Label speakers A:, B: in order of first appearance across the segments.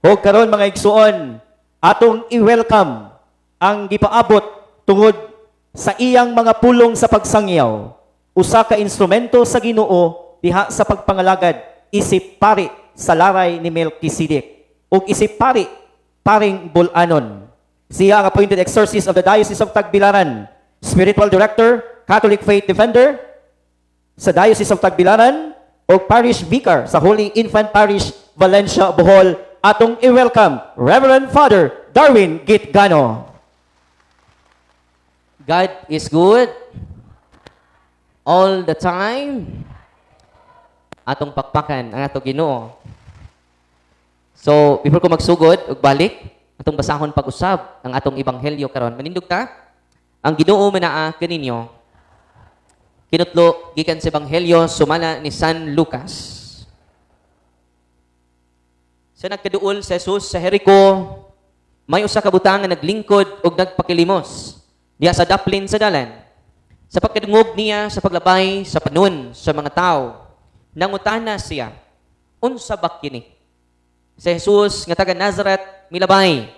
A: O karon mga igsuon, atong i-welcome ang gipaabot tungod sa iyang mga pulong sa pagsangyaw. Usa ka instrumento sa Ginoo diha sa pagpangalagad, isip pari sa laray ni Melchizedek. Ug isip pari, paring bulanon. Siya ang appointed exorcist of the Diocese of Tagbilaran, spiritual director, Catholic faith defender sa Diocese of Tagbilaran, o parish vicar sa Holy Infant Parish, Valencia, Bohol. Atong i-welcome Reverend Father Darwin Gitgano.
B: God is good all the time. Atong pakpakan ang atong Ginoo. So, before ko magsugod ug balik, atong basahon pag-usab ang atong ebanghelyo karon. Manindog ta? Ang Ginoo manaa kaninyo. Kinutlo gikan sa ebanghelyo sumala ni San Lucas. Sa nagkaduol sa Jesus sa Jericho, may usa ka butang nga naglingkod ug nagpakilimos diha sa daplin sa dalan. Sa pagkadungog niya sa paglabay sa panon sa mga tao, nangutana siya, unsa ba kini? Si Jesus nga taga Nazareth milabay.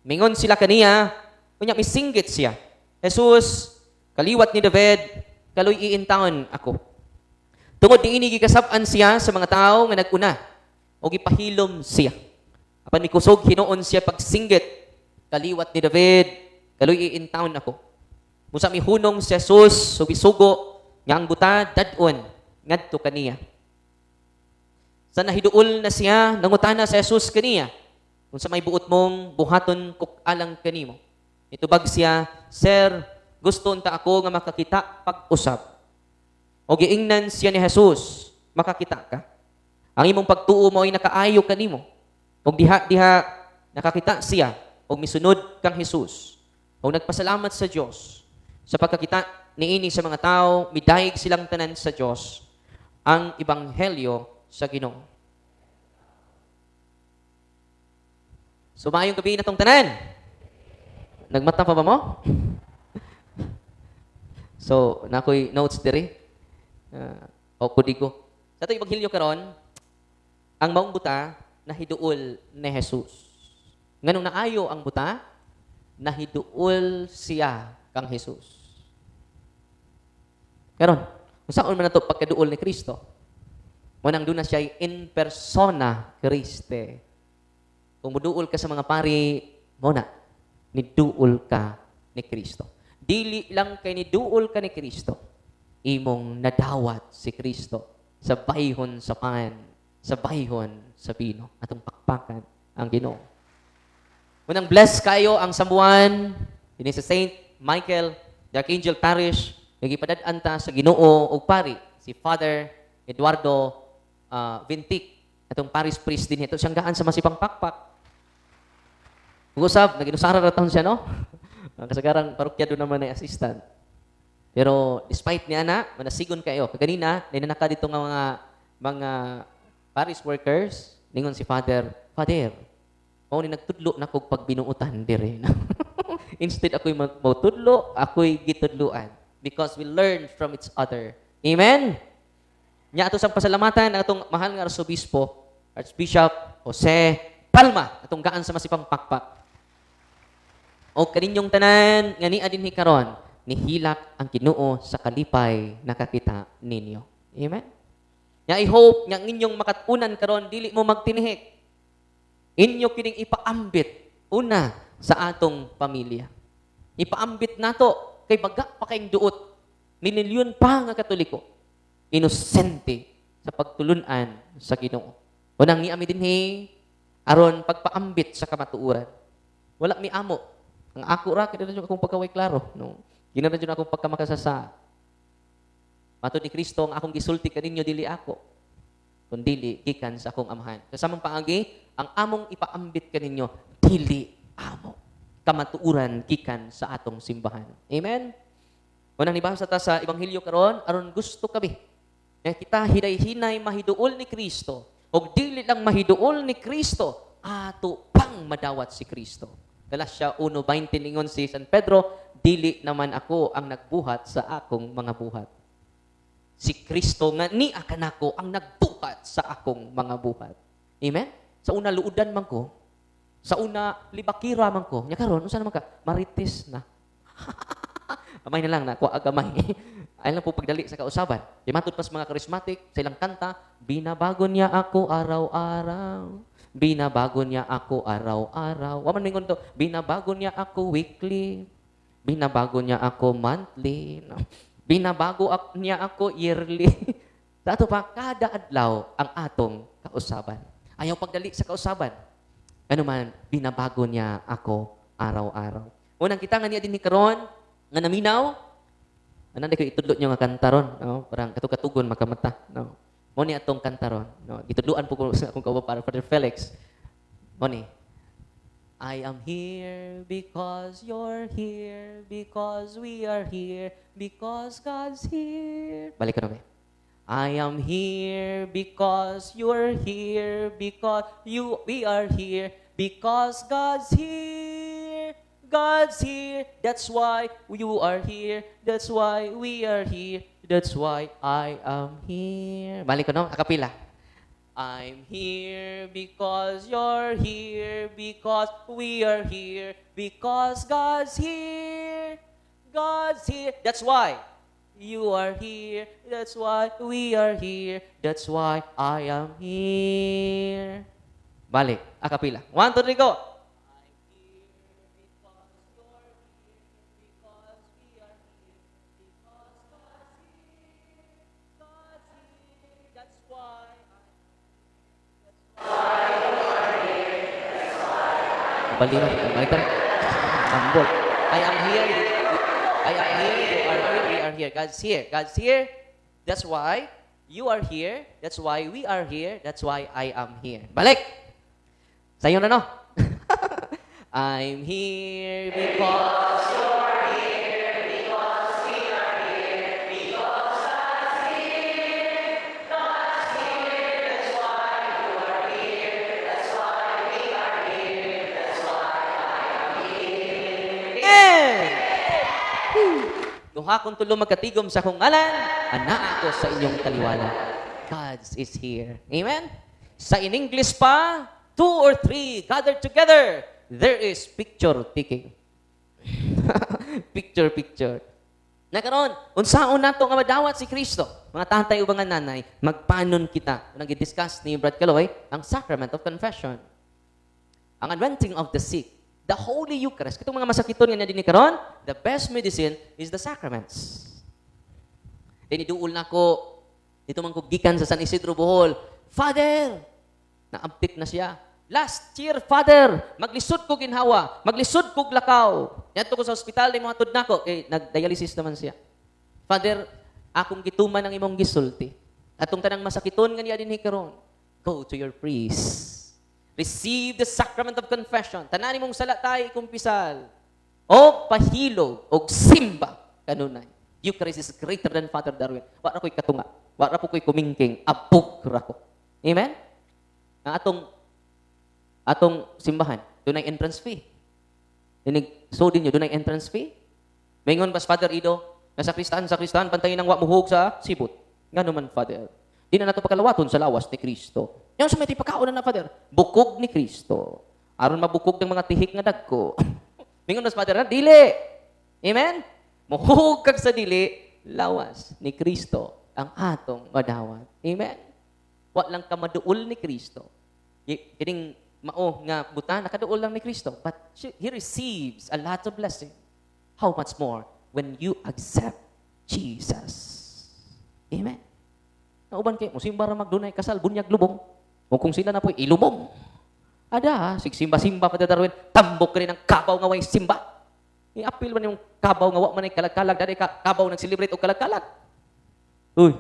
B: Mingon sila kaniya, unya misinggit siya. Jesus, kaliwat ni David, kaloy iintawon ako. Tungod niini gikasab-an siya sa mga tao nga naguna o gipahilom siya. Apan mikusog hinuon siya pagsinggit, kaliwat ni David, kaloy iintawon ako. Musa mihunong si Jesus so bisugo nga ang buta dadon ngadto kaniya. Sa nahiduol na siya, nangutana si Jesus kaniya, kung sa may buot mong buhaton kukalang kanimo. Itubag siya, Sir, gusto unta ako nga makakita pag-usab. O giingnan siya ni Jesus, makakita ka. Ang imong pagtuo mo ay nakaayo kanimo. O diha nakakita siya, o misunod kang Jesus. O nagpasalamat sa Diyos. Sa pagkakita niini sa mga tao, midayeg silang tanan sa Diyos ang ebanghelyo sa Ginoo. So, maayong gabi na tong tanan. Nagmata pa ba mo? So, nakoy notes diri. O kudigo. Sa ito ebanghelyo karon, ang maong buta nahiduol ni Jesus. Nganong naayo ang buta, nahiduol siya kang Jesus. Karon, kung saan man nato pagkaduol ni Kristo, munang doon na siya in persona Christe. Kung muduol ka sa mga pari, muna, niduol ka ni Kristo. Dili lang kay niduol ka ni Kristo, imong nadawat si Kristo sa bayhon sa pan, sa bayhon sa bino, atong pakpakan ang Ginoo. Munang bless kayo ang sambuan dinhi sa Saint Michael the Archangel Parish, nagipadad-an ta sa Ginoo og pari si Father Eduardo Vintic, atong parish priest din ito siyang gaan sa masipang pakpak. Ug-usab naginusara ra taon siya, no? Kasagarang parokyado naman ay assistant. Pero despite niya na, manasigon kayo. Kaganina, ninanaka dito nga mga parish workers, ningon si Father, mao ni nagtudlo na kog pagbinuutan dire. Instead ako'y magtudlo, ako'y gitudluan. Because we learn from each other. Amen? Nya ato sang pasalamatan ang atong mahal nga Arsobispo, Archbishop Jose Palma, atong gaan sa masipang pakpak. O kaninyong tanan, nga ni adinhi karon, nihilak ang Ginoo sa kalipay nakakita ninyo. Amen? Nya I hope nga inyong makatunan karon dili mo magtinihik. Inyo kining ipaambit una sa atong pamilya. Ipaambit nato kay baga pa kayong duot. Minilyon pa nga Katoliko. Inosente sa pagtulunan sa Ginoo. Unang niami dinhi aron pagpaambit sa kamatuoran. Wala mi amo. Ang ako ra kina jud akong pagkaway klaro, no. Kinahanglan jud akong pagkamakasasa. Matod ni Kristo ang akong gisulti kaninyo dili ako, kundi gikan sa akong amahan. Kasamang paagi, ang among ipaambit kaninyo dili amo. Kamatuoran gikan sa atong simbahan. Amen. Unang nibasa ta sa ebanghelyo karon, aron gusto kabi nga kita hinay-hinay mahiduol ni Kristo. Og dili lang mahiduol ni Kristo, ato pang madawat si Kristo. Galatia 1:20 lingon si San Pedro, dili naman ako ang nagbuhat sa akong mga buhat. Si Kristo nga ni akanako ang nagbuhat sa akong mga buhat. Amen? Sa una luudan man ko, Sa una, libakira man ko. Nya karon, unsa naman ka? Marites na. Amay na lang na, kuha agamay. Ay lang po pagdali sa kausaban. Di matod pas mga charismatic, sa ilang kanta, binabago niya ako araw-araw. Binabago niya ako araw-araw. Waman mingon to, binabago niya ako weekly. Binabago niya ako monthly. No? Binabago niya ako yearly. Dato pa, kada adlaw ang atong kausaban. Ayaw pagdali sa kausaban. Ano man, binabago niya ako araw-araw. Unang kita nga niya din ni karon nga naminaw, anong ko itudlo niyo nga kantaron, no? Parang katugatugon makamata, no? Mo ni atong kantaron, no? Gitudloan po ko sa akong kauban para Father Felix. Mo ni, I am here because you're here, because we are here, because God's here. Balik ko na ba? I am here because you're here, because we are here, because God's here. God's here, that's why you are here, that's why we are here, that's why I am here. Balik ko no, akapila. I'm here because you're here, because we are here, because God's here. God's here, that's why you are here, that's why we are here, that's why I am here. Balik, akapila. 1, 2, 3, go. Balik na. Ambol. I am here. I am here. You are here. We are here. God's here. God's here. That's why you are here. That's why we are here. That's why I am here. Balik. Sa'yo na no. I'm here because you're here. Because we are here. Because God's here. God's here. That's why you are here. That's why we are here. That's why I am here. Amen! Duha kong tulo magkatigom sa kong ngalan, anak ako sa inyong taliwala. God is here. Amen? Sa in English pa, 2 or 3 gathered together, there is picture taking. Picture. Nakaroon, unsaon nato nga madawat si Kristo? Mga tatay o mga nanay, magpanon kita. Nag-discuss ni Brad Caloy, ang sacrament of confession. Ang anointing of the sick. The Holy Eucharist. Itong mga masakiton nga na din ni karon, the best medicine is the sacraments. Diniduol na ko, dito man ko gikan sa San Isidro Bohol, Father, naabtik na siya. Last year, Father, maglisod ko ginhawa, maglisod ko lakaw. Yan ko sa ospital, di mga tud na ko, nag-dialysis naman siya. Father, akong gituman ang imong gisulti. Atong tanang masakiton nga niya din ni karon, go to your priest. Receive the sacrament of confession. Tanani mong salatay kumpisal. O pahilog, o simba, kanunay. Eucharist is greater than Father Darwin. Wala ko'y katunga. Wala po ko'y kumingking. Apuk ra ko. Amen? Ang atong simbahan, doon ay entrance fee. So din nyo, doon ay entrance fee. Maingon pas Father Ido, sa Kristahan, pantayin ang wamuhog sa sibot. Nga naman, Father. Di na nato pagkalawaton sa lawas ni Kristo. Yung sa may tipakaon na Father, bukog ni Kristo. Aron mabukog ng mga tihik nga dagko. Mingon mas Father, dili. Amen? Muhug kag sa dili, lawas ni Kristo ang atong madawat. Amen? Wa lang ka maduol ni Kristo. Kining mao nga buta, nakaduol lang ni Kristo. But He receives a lot of blessing. How much more when you accept Jesus? Amen? Nauban kayo, musimba ra magdunay kasal, bunyag lubong. O kung sila na po'y ilubong. Ada, sigsimba-simba pa Darwin, tambok ka rin ang kabaw nga way simba. I-appeal man yung kabaw nga wa man ay kalag-kalag, dahil kabaw nag-celebrate o kalag-kalag. Uy,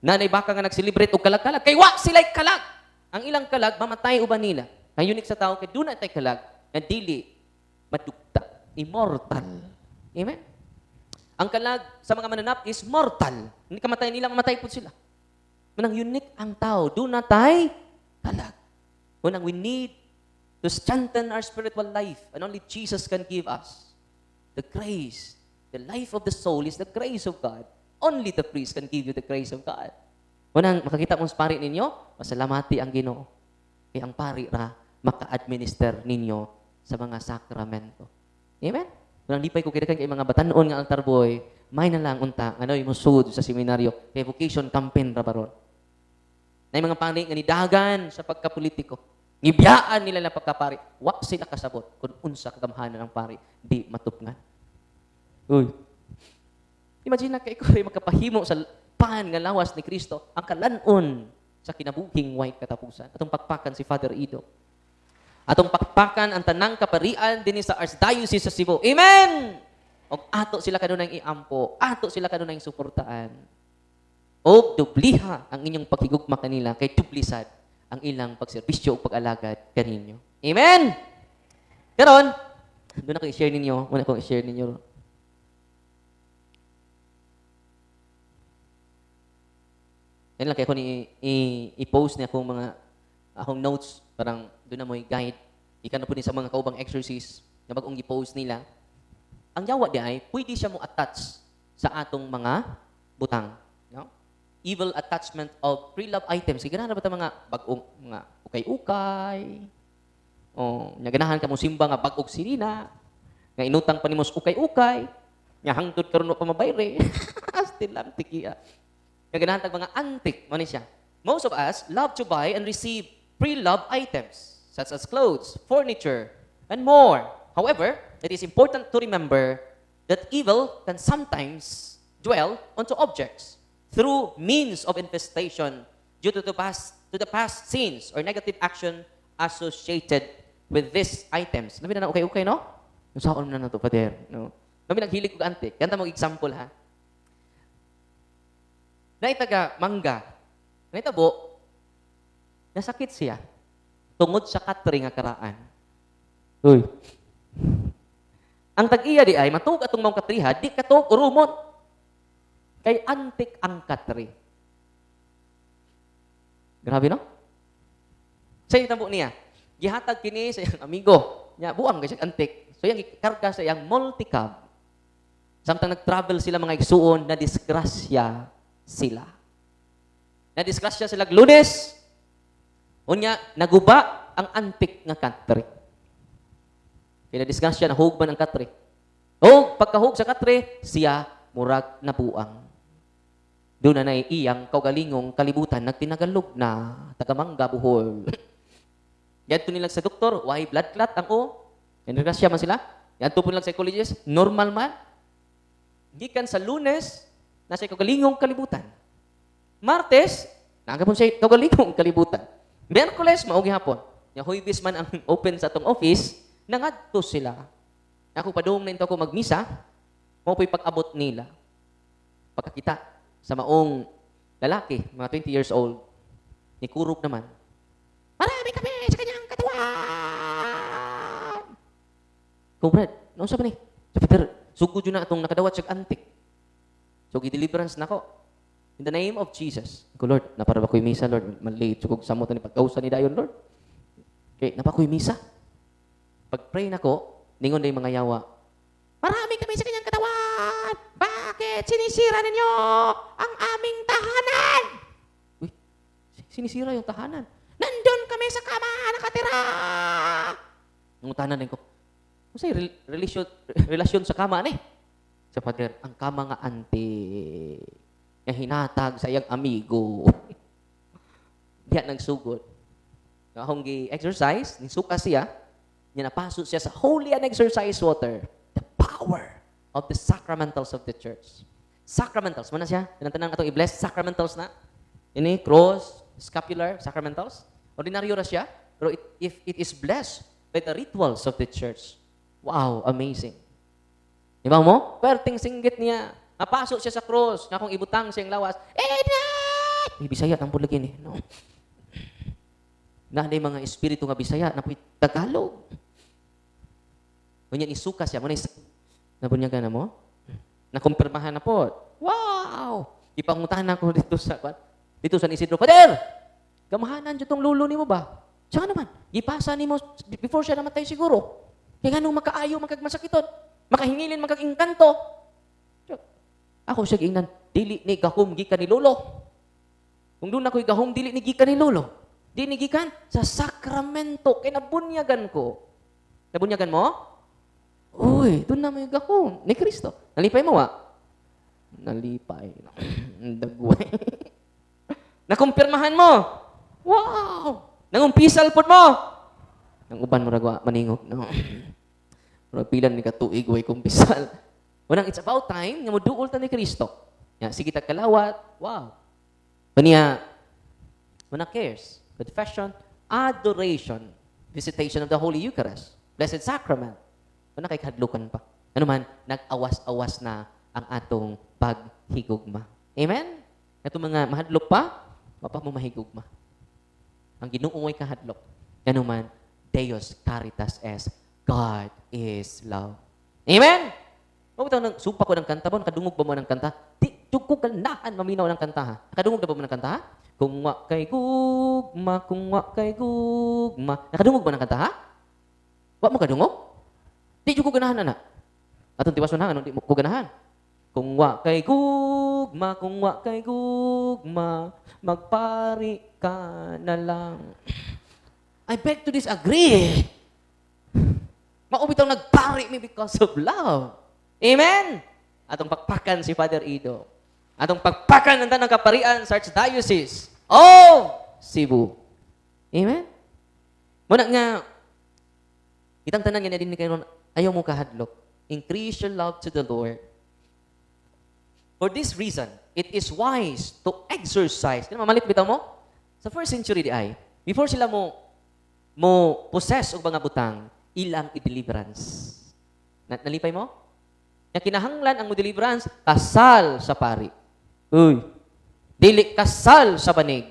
B: nanay baka nga nag-celebrate o kalag-kalag, kay wa sila'y kalag. Ang ilang kalag, mamatay uban nila. Ang unique sa tao, kay doon tay kalag, na dili, madugta, immortal. Amen? Ang kalag sa mga mananap is mortal. Hindi kamatay nila, mamatay po sila. Unang unique ang tao, doon na tayo kalag. Unang we need to strengthen our spiritual life, and only Jesus can give us the grace. The life of the soul is the grace of God. Only the priest can give you the grace of God. Unang makakita mong pari ninyo, masalamati ang Ginoo. Kaya ang pari ra, maka-administer ninyo sa mga sakramento. Amen? Kung di pa ko kaya kay mga batanon nga altar boy, may na lang unta, ano yung musud sa seminaryo, kay vocation campaign ra baron. Na mga pangli nga nidagan sa pagkapolitiko. Ngibiyaan nila na pagkapari. Wa sila kasabot kung unsa kagamhanan ng pari, di matupngan. Uy. Imagine na kay ko makapahimo sa pan nga lawas ni Kristo, ang kalanon sa kinabuhing way katapusan. Atong pakpakan si Father Ido. Atong pakpakan ang tanang kaparian din sa Archdiocese sa Cebu. Amen! O ato sila kanunang iampo, ato sila kanunang suportaan. O dubliha ang inyong paghigugma kanila kay dublisad ang ilang pagserbisyo o pag-alagad kaninyo. Amen! Karon, doon ako i-share ninyo. Muna akong i-share ninyo. Yan lang kaya ako i-post niya akong mga akong notes, parang doon na mo i-guide. Ikan na po din sa mga kaubang exercise na bagong i-post nila. Ang yawa di ay, pwede siya mo attach sa atong mga butang. No? Evil attachment of pre-love items. Sige na ba ito mga bagong, mga ukay-ukay? O, ganahan ka mo simba nga bagong sirina. Nga inutang pa ni mos ukay-ukay. Nga hangtod karon pa mabayre. Still lang tikiya. Nga ganahan tag mga antique. Ano siya? Most of us love to buy and receive pre-love items such as clothes, furniture, and more. However, it is important to remember that evil can sometimes dwell onto objects through means of infestation due to the past sins or negative action associated with these items. Nabi na okay, no? Saan na to, Father? No? Nabi naghilig ko antik. Ganda mong example, ha? Naitaga mangga. Naitabo, nasakit siya tungod sa katri nga karaan. Uy. Ang tag-iya di ay, matug atong mong katriha, di katug urumon. Kay antik ang katri. Grabe, no? Sa itabo niya, gihatag kini sa iyang amigo. Nya, buang kasi antik. So, yung ikarga sa iyang multicab. Samtang nag-travel sila mga igsuon, na disgrasya sila. Na disgrasya sila Lunes. Unya, naguba ang antik nga katri. Kaya disgrasya na hugban ang katri. O, pagkahug sa katri, siya murag na buang. Doon na iyang kaugalingong kalibutan, nagtinagalog na, tagamangga buhol. Yan nilang sa doktor, why blood clot ang o? Disgrasya man sila. Yan po nilang psychologist, normal man. Gikan sa Lunes, nasa kaugalingong kalibutan. Martes, nagapon siya kaugalingong kalibutan. Merkules, maugi hapon. Yung Huwebes man ang open sa atong office, nangadto sila. Ako padung na ito ako magmisa, mo po'y pag-abot nila. Pagkakita sa maong lalaki, mga 20 years old, ni Kurog naman, marami kami sa kanyang katawan! Kung Brad, naon sa ba ni? So Peter, sugod yun na itong nakadawat siya antik. So, gi-deliverance na ako. In the name of Jesus. Ko, Lord, naparaba ko'y misa, Lord. Maliit, sugod sa mo ni pagkausa ni Dayon, Lord. Okay, napako'y misa. Pag-pray na ko, ningon na yung mga yawa, marami kami sa kanyang katawan! Bakit sinisira ninyo ang aming tahanan? Uy, sinisira yung tahanan. Nandun kami sa kama, nakatira! Nangutanan din ko, masay relasyon sa kama, ni? Sa Father, ang kama nga antik. Nga hinatag sa iyang amigo. Diyan nagsugod. Akong gi-exercise, nisuka siya, niya napasok siya sa holy and exercise water. The power of the sacramentals of the church. Sacramentals. Mana siya? Tinantanan atong i-bless. Sacramentals na. Ini, cross, scapular, sacramentals. Ordinaryo na siya. Pero if it is blessed by the rituals of the church, wow, amazing. Di ba mo? Perting singgit niya. Napasok siya sa cross. Na kung ibutang siyang lawas, Enat! Bisaya, ang pulagin eh. No? Na yung mga espiritu nga Bisaya, na Tagalog. Ngunyan isuka siya. Nabunyagan na mo? Nakumpirmahan na po. Wow! Ipanguntahan na ko dito sa San Isidro. Father! Gamahanan dyan tong lulo ni mo ba? Siya naman. Gipasa ni mo before siya namatay siguro. Kaya ganun makaayo, makagmasakiton. Makahingilin, makagingkanto. Ako siya giingnan, dili ni gahom gikan ni lolo. Kung doon ako'y gahom, dili ni gikan ni lolo. Dinigikan sa sakramento. Kinabunyagan ko. Nabunyagan mo? Uy, doon na may gahom. Ni Kristo. Nalipay mo, wa? Nalipay. Dagway. Nakumpirmahan mo. Wow! Nangumpisal po mo. Nang uban mo ragwa, maningog. No. Pero pilan ni katuig, way kumpisal. Unang it's about time, nga mo duol ta ni Kristo. Ya, sige ta kalawat. Wow. Kaniya, wala cares. Confession, adoration, visitation of the Holy Eucharist, Blessed Sacrament. Wala kay kadlukan pa. Ano man, nag-awas-awas na ang atong paghigugma. Amen? Ito mga mahadlok pa, mapa mo mahigugma. Ang Ginoo ay kahadlok. Ano man, Deus Caritas est, God is love. Amen? Mabutaw nang sumpa ko ng kanta mo, nakadungog ba mo ng kanta? Di, ko ganahan maminaw ng kanta ha. Nakadungog na ba mo ng kanta ha? Kung wa kay gugma, kung wa kay gugma. Nakadungog ba ng kanta ha? Wa mo kadungog? Di ko ganahan na. Atong tiwason ha, anong di mo ko ganahan? Kung wa kay gugma, kung wa kay gugma, magpari ka na lang. I beg to disagree. Maubitaw nagpari me because of love. Amen? Atong pakpakan si Father Ido. Atong pakpakan ng tanang kaparian sa Archdiocese of Cebu. Amen? Muna nga, itang tanan nga na din kayo, ayaw mo kahadlok. Increase your love to the Lord. For this reason, it is wise to exercise. Kaya mamalit bitaw mo? Sa first century di ay, before sila mo possess og mga butang, ilang i-deliverance. Nalipay mo? Na kinahanglan ang deliverance, kasal sa pari. Uy. Dili kasal sa banig.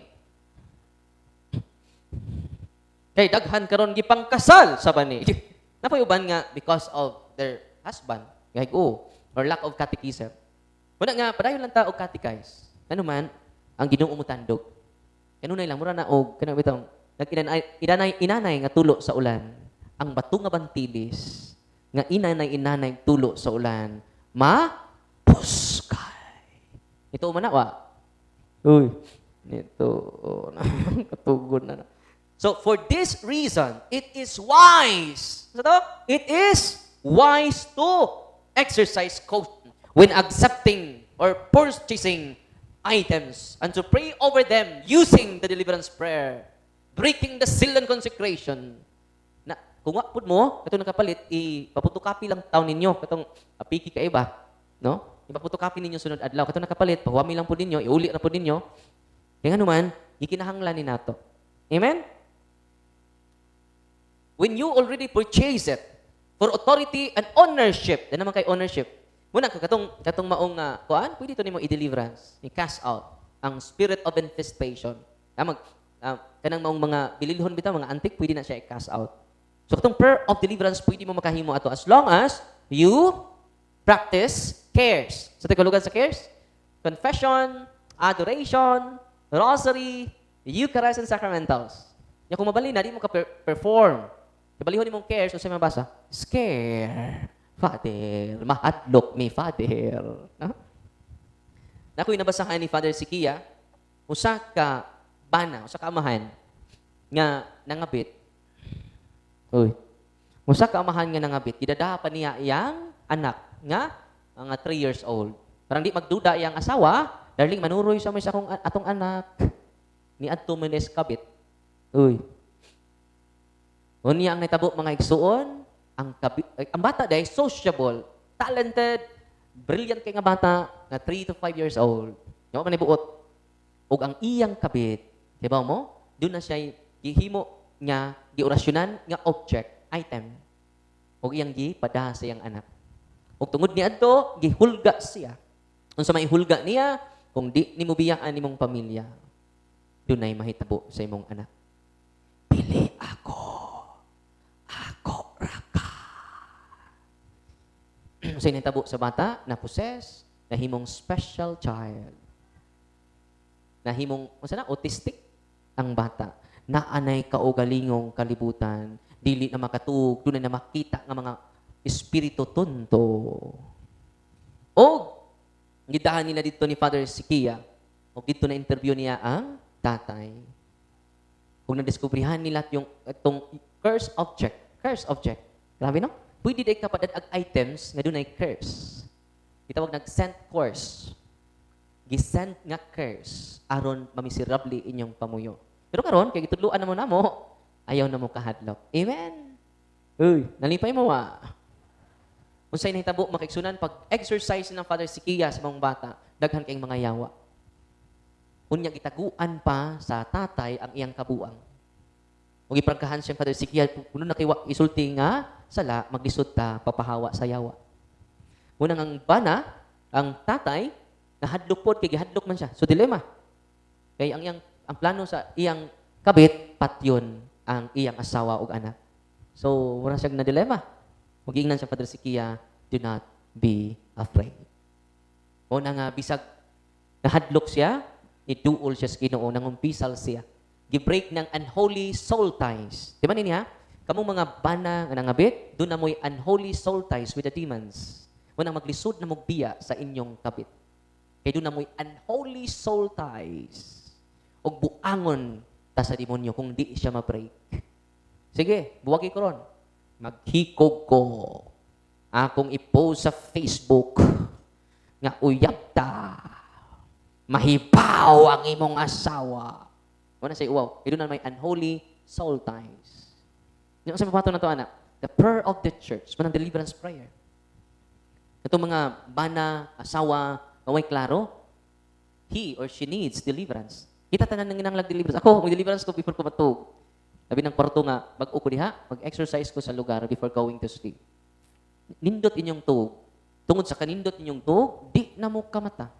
B: Kay daghan karon gipang kasal sa banig. Napayuban nga because of their husband, like or lack of catechism. Wala nga padayon lang ta og catechize. Ano man ang Ginoo mo tandog. Kanunay lang mura na og kana bitong inanay nga tulo sa ulan. Ang bato nga bantilis nga inanay tulo sa ulan, mapuskay. Ito man na, wa? Uy, ito, katugon na. So, for this reason, it is wise. Sa to? It is wise to exercise caution when accepting or purchasing items and to pray over them using the deliverance prayer, breaking the seal and consecration. Na kung wapod mo, katong nakapalit, ipaputukapi lang taon ninyo, katong apiki ka iba, no? Ipaputukapi ninyo sunod adlaw, katong nakapalit, pahuwami lang po ninyo, iuli na po ninyo. Kaya nga naman, ikinahanglan ni nato. Amen? When you already purchase it for authority and ownership, na naman kay ownership, muna katong maong kuan, pwede ito nimo i-deliverance, i-cast out ang spirit of infestation. Kanang maong mga bililhon bitaw, mga antik, pwede na siya i-cast out. So, itong prayer of deliverance, pwede mo makahimo ato as long as you practice cares. So, tikalugan sa cares? Confession, adoration, rosary, Eucharist, and sacramentals. Yung kung mabali na, di mo ka-perform. Kabalihon mong cares, so siya mabasa, scare, Father, mahadlok ni Father. Na ako'y nabasahan ni Father Sikia, usa ka bana, usa ka amahan, nga nangabit. Uy. Usa ka amahan nga nangabit, idadaha pa niya iyang anak nga mga 3 years old. Parang di magduda iyang asawa, darling manuroy sa may atong anak. Ni adto menes kabit. Uy. Unya ang natabo mga igsuon, ang bata day sociable, talented, brilliant kay nga bata na 3 to 5 years old. Yung man ibuot og ang iyang kabit, diba mo? Doon na siya gihimo nga giorasyonan nga object, item. Og iyang gipada sa iyang anak. Og tungod niadto gihulga siya. Unsa may hulga niya kung di nimo biyaan nimong pamilya, dunay mahitabo sa imong anak. Pili ako. Ako raka. Sa initabo sa bata na possess, nahimong special child. Nahimong unsa na autistic ang bata. Naanay kaugalingong kalibutan, dili na makatug, dunay na makita nga mga espiritu tonto. O gidahan nila dito ni Father Sikia, o dito na interview niya ang tatay. Kung nadiskubrihan nila itong curse object. Grabe no? Pwede day kapadad ag items nga dunay curse. Gitawag nag-sent curse. Gisend nga curse aron mamiserable inyong pamuyo. Pero karon kay gitudloan na mo namo, ayaw na mo kahadlok. Amen. Uy, nalipay mo Unsay nahitabo makigsunan pag exercise ng Father Sikia sa mga bata, daghan kayong mga yawa. Unya gitaguan pa sa tatay ang iyang kabuang. Ug iprangkahan siyang Father Sikia kuno na kay isulti nga sala maglisod ta papahawa sa yawa. Unang ang bana, ang tatay nahadlok pod kay gihadlok man siya. So dilema. Kay ang plano sa iyang kabit patyon ang iyang asawa ug anak. So wala siyang na dilema. Mag-iingnan siya Father Sikia, do not be afraid. O nga bisag nahadlok siya, iduol siya sa Ginoo, nangumpisal siya. Gibreak ng unholy soul ties. Di ba niya? Kamong mga bana nga nangabit, doon na mo'y unholy soul ties with the demons. Munang maglisod na mugbiya sa inyong kabit. Kaya doon na mo'y unholy soul ties. O buangon ta sa demonyo kung di siya ma-break. Sige, buwagi ko ron. Maghikog ko. Akong i-post sa Facebook nga uyab ta. Mahibaw ang imong asawa. Wala say wow. Ito na may unholy soul ties. Yung sa mapato na to, anak, the prayer of the church, manang deliverance prayer. Itong mga bana, asawa, maway klaro, he or she needs deliverance. Kita tanan ng inanglag deliverance. Ako, may deliverance ko before ko matug. Sabi ng kwarto nga, mag-uko diha, mag-exercise ko sa lugar before going to sleep. Nindot inyong tug. Tungod sa kanindot inyong tug, di na mo kamata.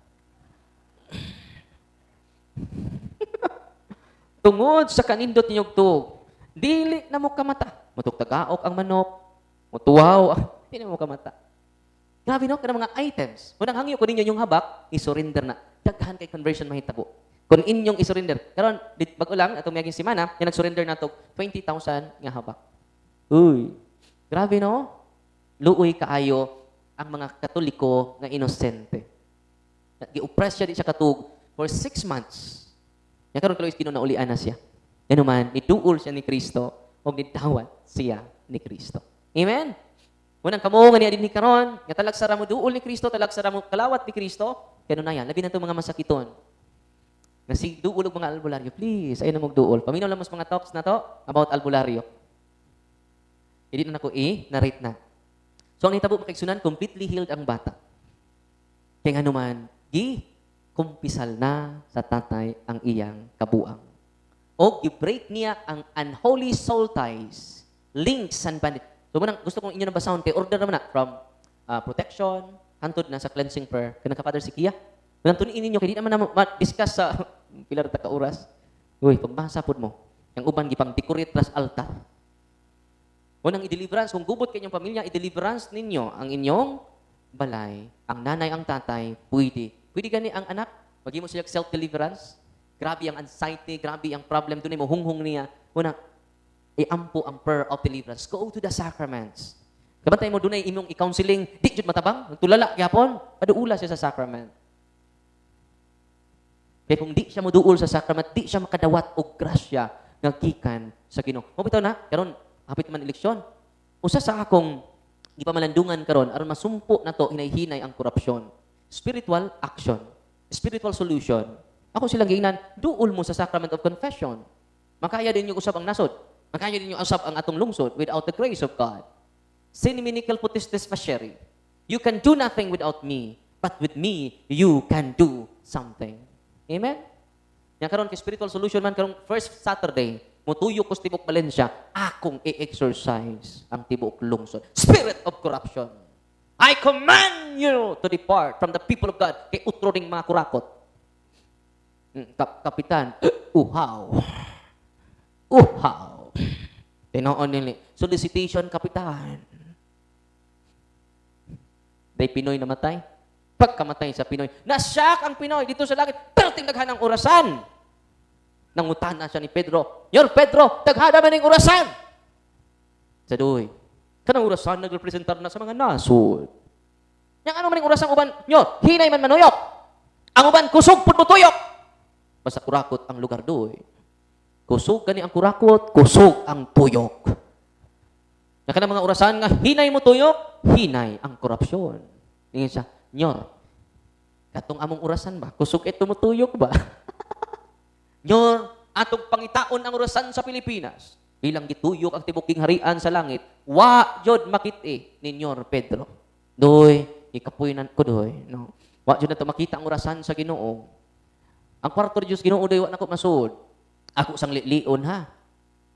B: Tungod sa kanindot inyong tug, dili na mo kamata. Mutugtagaok ang manok, mutuwaw, di na mo kamata. Grabe no, kada mga items. Munang hangyo ko ninyo yung habak, isurrender na. Daghan kay conversion mahitabo. Kung inyong isurrender. Karon bago lang atong miyaging semana, yan nag-surrender na to 20,000 nga habak. Uy. Grabe no? Luoy kaayo ang mga Katoliko nga inosente. Gi-oppress siya di siya katug for 6 months. Yan karon kaloy kinunaulian na siya. Yan naman, niduol siya ni Kristo o nidawat siya ni Kristo. Amen? Unang kamo nga niya din ni karon, nga talag sara mo duol ni Kristo, talag sara mo kalawat ni Kristo, kano na yan, labi na itong mga masakiton. Nga si duol og mga albularyo, please, ayun na magduol. Paminaw lang mas mga talks na to about albularyo. Hindi na ako narrate na. So, ang hitabo makiksunan, completely healed ang bata. Kaya nga naman, kumpisal na sa tatay ang iyang kabuang. O, i-break niya ang unholy soul ties, links and bandit. So, manang, gusto kong inyo nabasahon, kay order naman na from protection, hantod na sa cleansing prayer. Kaya Father Sikia, manang tunin ninyo, kaya di naman na ma-discuss sa pilar ta kauras. Uy, pagbasa po mo, yung uban gipang decorate tras altar. Unang i-deliverance, kung gubot kanyang pamilya, i-deliverance ninyo ang inyong balay. Ang nanay, ang tatay, pwede. Pwede gani ang anak, pag mo siya self-deliverance, grabe ang anxiety, grabe ang problem, doon mo hunghung niya. Unang, iampo ang prayer of deliverance. Go to the sacraments. Kabantay mo, doon ay imong i-counseling, di jud matabang, tulala, yapon, paduula siya sa sacrament. Kaya kung di siya moduol sa sacrament, di siya makadawat og grasya nga gikan sa Ginoo. Mo bitaw na, karon hapit man eleksyon. Usa sa akong gipamalandungan karon aron masumpo nato hinay-hinay ang korupsyon. Spiritual action, spiritual solution. Ako silang giingnan, duol mo sa sacrament of confession. Makaya din yung usab ang nasod. Makaya din yung usab ang atong lungsod without the grace of God. Sine minical putistes facere. You can do nothing without me, but with me you can do something. Amen? Yan karon kay spiritual solution man karong first Saturday, mutuyo ko sa tibok Valencia, akong i-exercise ang tibok lungsod. Spirit of corruption. I command you to depart from the people of God kay utro ning mga kurakot. Kapitan, uhaw. Uhaw. Tinoon nili. Solicitation, kapitan. Day Pinoy namatay. Pagkamatay sa Pinoy, nasyak ang Pinoy dito sa langit, pero tingdaghan ang orasan. Nangutan na siya ni Pedro, Yor Pedro, daghada man ang orasan. Sa doy, kanang orasan nagrepresentar na sa mga nasod. Yang ano man ang orasan uban, Yor, hinay man manuyok. Ang uban, kusog pud mo tuyok. Basta kurakot ang lugar doy. Kusog gani ang kurakot, kusog ang tuyok. Na kanang mga orasan nga hinay mo tuyok, hinay ang korupsyon. Tingin siya, nyor. Katong among orasan ba? Kusog ito mo tuyok ba? Nyor, atong pangitaon ang orasan sa Pilipinas. Ilang gituyok ang tibuking harian sa langit. Wa jud makit-i ni Nyor Pedro. Doy, ikapuy-nan ko doy, no. Wa jud nato makita ang orasan sa Ginoo. Ang kwarto ni Dios Ginoo doy wa nako masud. Ako sang lion ha.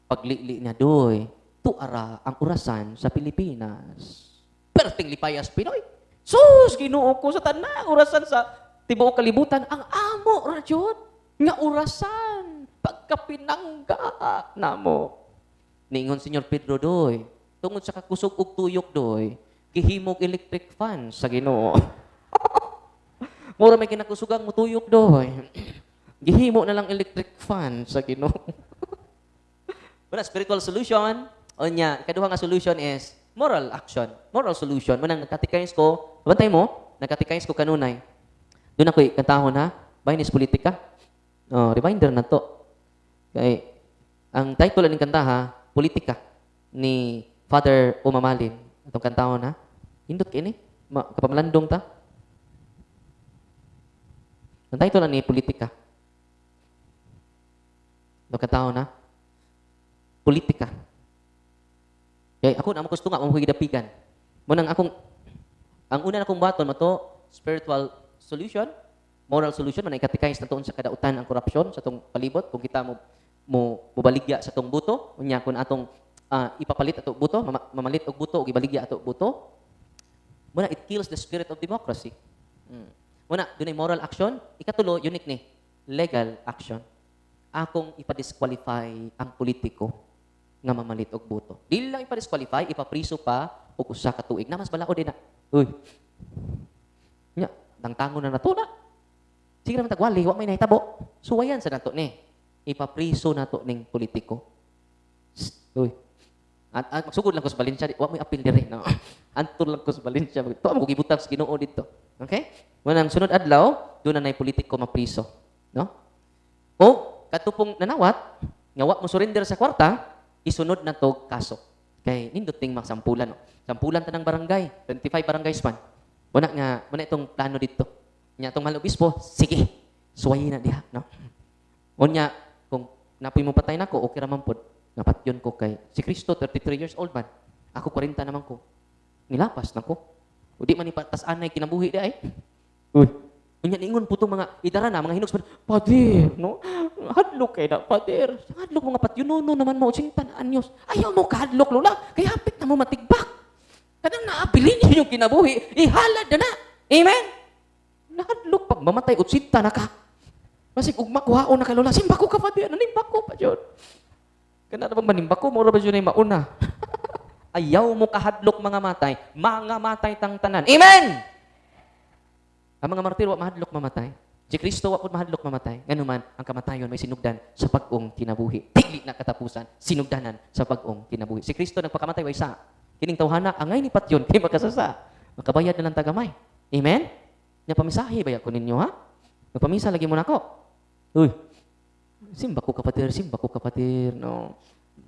B: Paglili niya doy, tuara ang orasan sa Pilipinas. Perting lipayas Pinoy. Sus, Ginoo ko sa tanang orasan sa tibuok kalibutan ang amo ra jud nga orasan pagkapinangga namo. Ningon Senyor Pedro doy, tungod sa kakusog og tuyok doy, gihimog electric fan sa Ginoo. Mura may kinakusugang mo tuyok doy. Gihimo na lang electric fan sa Ginoo. Wala spiritual solution. Onya, ikaduha nga solution is moral action. Moral solution. Manang nagkatikayos ko, bantay mo, nagkatikayos ko kanunay. Doon ako ikantahon ha, Bainis Politika. Oh, reminder na to. Kay, ang title ng kanta ha, Politika ni Father Umamalin. Itong kantahon ha. Hindot kini, kapamalandong ta. Ang title ni Politika. Itong kantahon ha. Politika. Kaya ako na gusto nga mamuhidapigan. Munang ang una na akong baton mo to, spiritual solution, moral solution, man ikatikayos na toon sa kadautan ang korupsyon sa tong palibot, kung kita mo baligya sa tong buto, unya kung atong ipapalit ato buto, mamalit og buto, o ibaligya ato buto, muna it kills the spirit of democracy. Muna, dunay moral action, ikatulo, unique ni, legal action. Akong ipadisqualify ang politiko nga mamalit og buto. Dili lang ipa-disqualify, ipapriso pa og usa ka tuig. Na mas balao din na. Uy. Nya, tangtangon na nato na. Sige naman tagwali, wa may nahitabo. Suwayan sa nato ni. Ipapriso nato ning politiko. Uy. At magsugod lang ko sa Valencia, wa may apil diri, no. Antud lang ko sa Valencia. To mo gibutang sa Ginoo dito. Okay? Manang sunod adlaw, doon na nay politiko mapriso, no? O katupong nanawat, nga wa mo surrender sa kwarta, isunod na to kaso. Kay nindot ting magsampulan, no? Sampulan tanang barangay, 25 barangays man. Muna itong plano dito. Nya itong mahal obispo, sige, suwayin na diha, no? Unya, kung napoy mo patay na ko, okay raman po. Napat yun ko kay, si Kristo, 33 years old man. Ako 40 naman ko. Nilapas na ko. O di man ipatas anay kinabuhi di ay. Uy. Unya ningon po itong mga idara na, mga hinugs, Padir, no? Hadlok kayo na, Padir. Hadlok mga patyunono naman mo, 50 anyos. Ayaw mo kahadlok, lola. Kaya hapit na mo matigbak. Kanang naapilin niyo yung kinabuhi, ihalad na na. Amen? Nahadlok pag mamatay, utsinta na ka. Masig, ugmakuhaon na ka, lola. Simba ko ka, Padir. Nanimbak ko pa dyan. Kana na bang manimbak ko, mura ba dyan ay mauna? Ayaw mo kahadlok mga matay tang tanan. Amen! Ang mga martir, wa mahadlok mamatay. Si Kristo, wa po mahadlok mamatay. Ganuman, ang kamatayon may sinugdan sa pag-ong kinabuhi. Tigli na katapusan, sinugdanan sa pag-ong kinabuhi. Si Kristo nagpakamatay, wa isa. Kining tawhana, angay ni patyon, kay makasasa. Makabayad na lang tagamay. Amen? Nya pamisahe ba ko ninyo, ha? Magpamisa, lagi mo na ako. Uy, simba ko kapatir, no.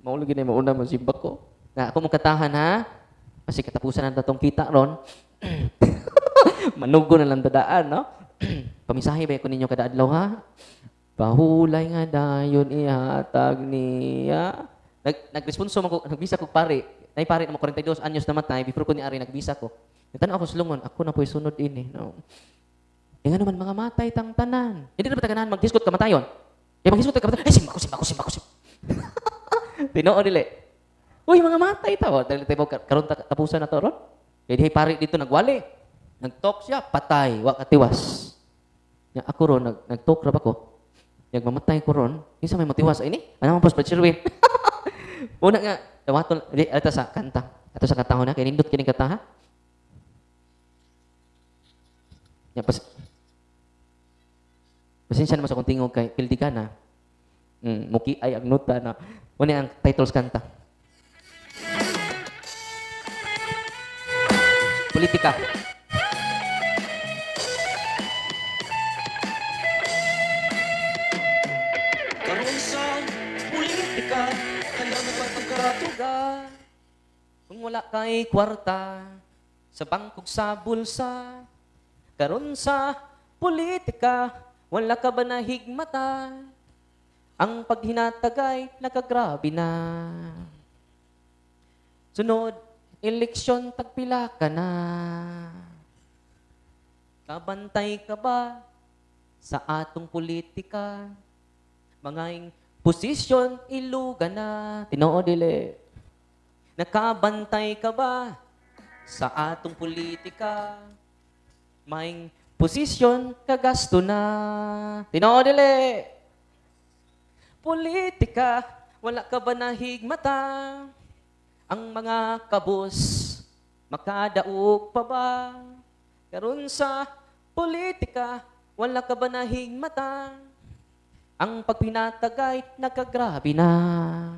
B: Maulagi na yung mauna mo, simba ko. Na ako mong katahan, ha? Kasi katapusan ang tatong kita ron. Manugo na lang dadaan, no? Pamisahe ba ko ninyo kada adlaw, ha? Pahulay nga dayon ihatag niya. Nagresponso man ko, nagbisa ko pare. Nay pare na mo 42 anyos namatay, before ko ni ari nagbisa ko. Nagtanaw ako sulungon, ako na po'y sunod ini, no? E nga naman, mga matay tang tanan. Hindi na ba taganahan mag-discot kamatayon? E mag-discot kamatayon, simba ko. Tinoo dili. Uy, mga matay tao. Dahil tayo karon tapusan na to ron. Kaya di pare dito nagwali. Nag-talk siya, patay, wa katiwas. Ya ako ron, nag-talk ra ba ko? Nagmamatay ko ron, isa may matiwas ini. Ano man pos Sherwin? Una nga, tawaton, ito sa kanta. Ito sa katahon na, kaya nindot kining kanta ha. Ya, pasensya naman sa kong tingog kay pildi ka na. Muki ay ang nota na. Una ang titles kanta. Politika.
C: Karon sa
B: tuga, kung wala kay kwarta, sa bangkog sa bulsa, karon sa politika, wala ka ba na higmata? Ang paghinatagay, nakagrabe na. Sunod, eleksyon, tagpila ka na. Kabantay ka ba sa atong politika? Mga posisyon, iluga na. Tinoo, dili. Nakabantay ka ba sa atong politika? May posisyon, kagasto na. Tinoo, dili. Politika, wala ka ba na higmata? Ang mga kabos, makadaog pa ba? Karon sa politika, wala ka ba na higmata? Ang pagpinatagay, nakagrabe na.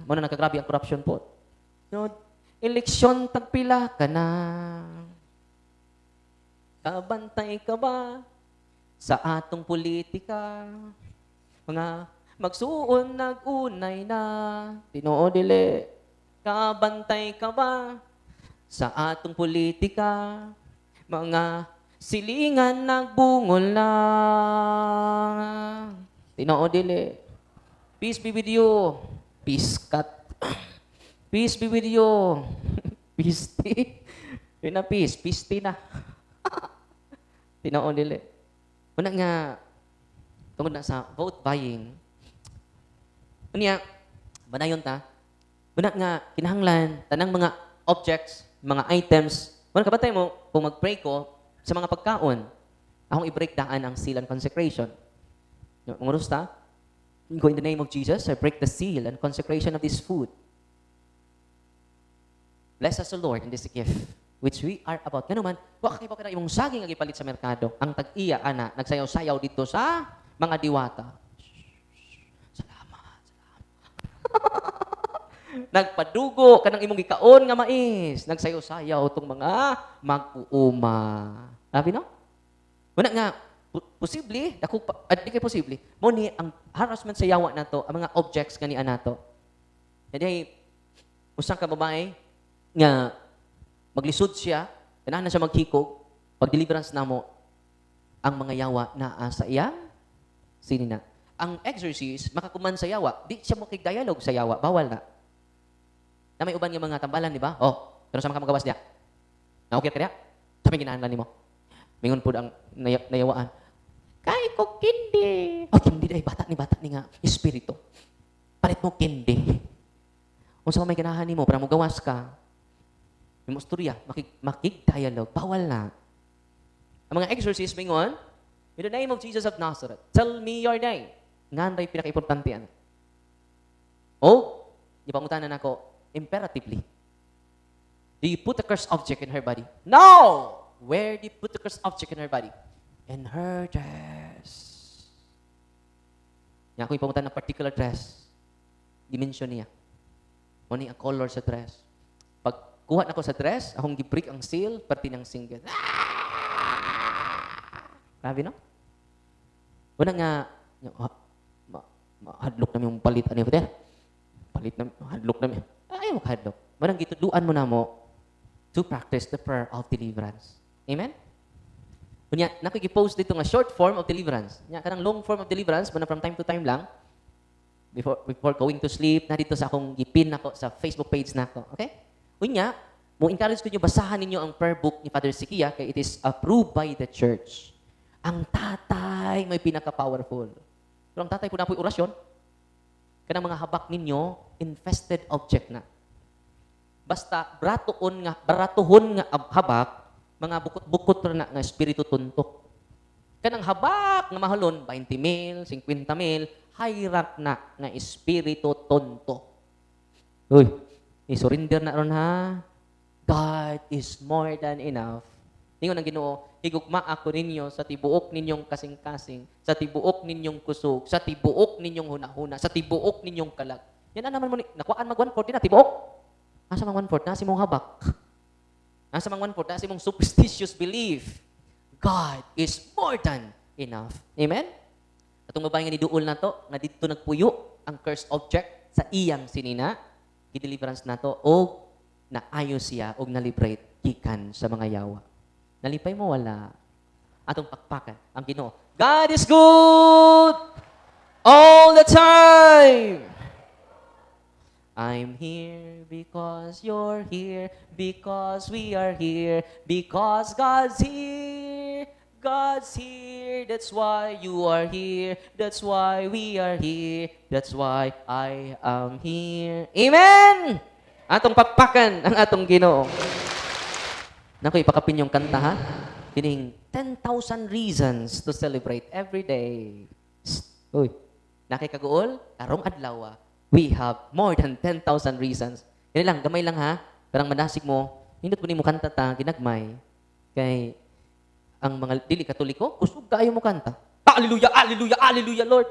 B: Muna nakagrabe ang corruption po. No, eleksyon, tagpila ka na. Kabantay ka ba sa atong politika? Mga magsuon, nag-unay na. Tinoo, dili. Kabantay ka ba sa atong politika? Mga silingan nagbungol na. Tinoo, dili. Peace be with you. Peace cut. Peace be with you. Peace tea. Yun na peace. Peace tea na. Tinoo, dili. Una nga, tungod na sa vote buying, unya, banayon ta, una nga, kinahanglan, tanang mga objects, mga items, una kabatay mo, kung mag-pray ko, sa mga pagkaon, akong i-breakdaan ang seal and consecration. Kung ta, go in the name of Jesus, I break the seal and consecration of this food. Bless us, O Lord, in this gift, which we are about. Ganun man, waka kayo pa ka na imong saging ang ipalit sa merkado. Ang tag-iya, ana, nagsayaw-sayaw dito sa mga diwata. Nagpadugo kanang imong gikaon nga mais, nagsayaw-sayaw tong mga mag-uuma. Sabi no? Wala nga posible, ako di kay posible. Mo ni ang harassment sa yawa nato, ang mga objects kani anato. Kaya usang ka babae nga maglisod siya, kanahan na siya maghikog, pag deliverance namo ang mga yawa naa sa iyang sinina. Ang exorcist makakuman sa yawa, di siya mo kig-dialogue sa yawa, bawal na. Na may uban nga mga tambalan, di ba? Oh, pero sa mga magawas niya. Na okay ka niya? Sabi ginahanlan ni mo. Mingon po ang nayawaan. Kay ko kindi. Oh, kindi day. Bata ni nga. Espiritu. Palit mo kindi. Kung sa may ganahan ni mo, para mo gawas ka, may mo istorya, makig-dialogue. Bawal na. Ang mga exorcist, mingon, in the name of Jesus of Nazareth, tell me your name. Nga rin pinaka-importante yan. Oh, ipangutanan ako, imperatively. Do you put a cursed object in her body? No! Where do you put the cursed object in her body? In her dress. Nga kung ipamunta ng particular dress, dimension niya. O ang color sa dress. Pag kuha na ko sa dress, akong gibreak ang seal, parti ng single. Grabe, no? Una nga, hadlok namin yung palit. Ano yun? Palit namin, hadlok namin. Ayaw mo kahadlok. Marang gituduan mo na mo to practice the prayer of deliverance. Amen? Kunya, nakikipost dito nga short form of deliverance. Nya, kanang long form of deliverance, mana from time to time lang, before going to sleep, na dito sa akong gipin nako sa Facebook page nako. Okay? Kunya, mo encourage ko nyo, basahan ninyo ang prayer book ni Father Sikia, kay it is approved by the church. Ang tatay may pinaka-powerful. Pero ang tatay po na po'y orasyon, kanang mga habak ninyo, infested object na. Basta baratuhon nga habak, mga bukot-bukot na nga espiritu tuntok. Kanang habak nga mahalon, 20 mil, 50 mil, high rank na nga espiritu tuntok. Uy, i-surrender na ron ha. God is more than enough. Ningon ang Ginoo, higugma ako ninyo sa tibuok ninyong kasing-kasing, sa tibuok ninyong kusog, sa tibuok ninyong hunahuna, sa tibuok ninyong kalag. Yan naman mo, nakuhaan mag 1/4 na, tibuok. Nasa mga 1/4, nasa mong habak. Nasa mga 1/4, nasa mong superstitious belief. God is more than enough. Amen? Atong babae nga niduol na to, nga dito nagpuyo ang cursed object sa iyang sinina. i-deliverance nato o naayo siya og na-liberate gikan sa mga yawa. Nalipay mo wala. Atong pakpakan ang Ginoo. God is good all the time. I'm here because you're here, because we are here, because God's here. God's here, that's why you are here, that's why we are here, that's why I am here. Amen! Atong pakpakan ang atong Ginoo. Naku, ipakapin yung kanta ha. Kining 10,000 reasons to celebrate every day. Uy, nakikaguol, karong adlaw, we have more than 10,000 reasons. Yan lang, gamay lang ha. Karang madasig mo, hindot mo ni mo kanta ta, ginagmay. Kay, ang mga dili katoliko, kusog kayo mo kanta. Hallelujah, hallelujah, hallelujah, Lord.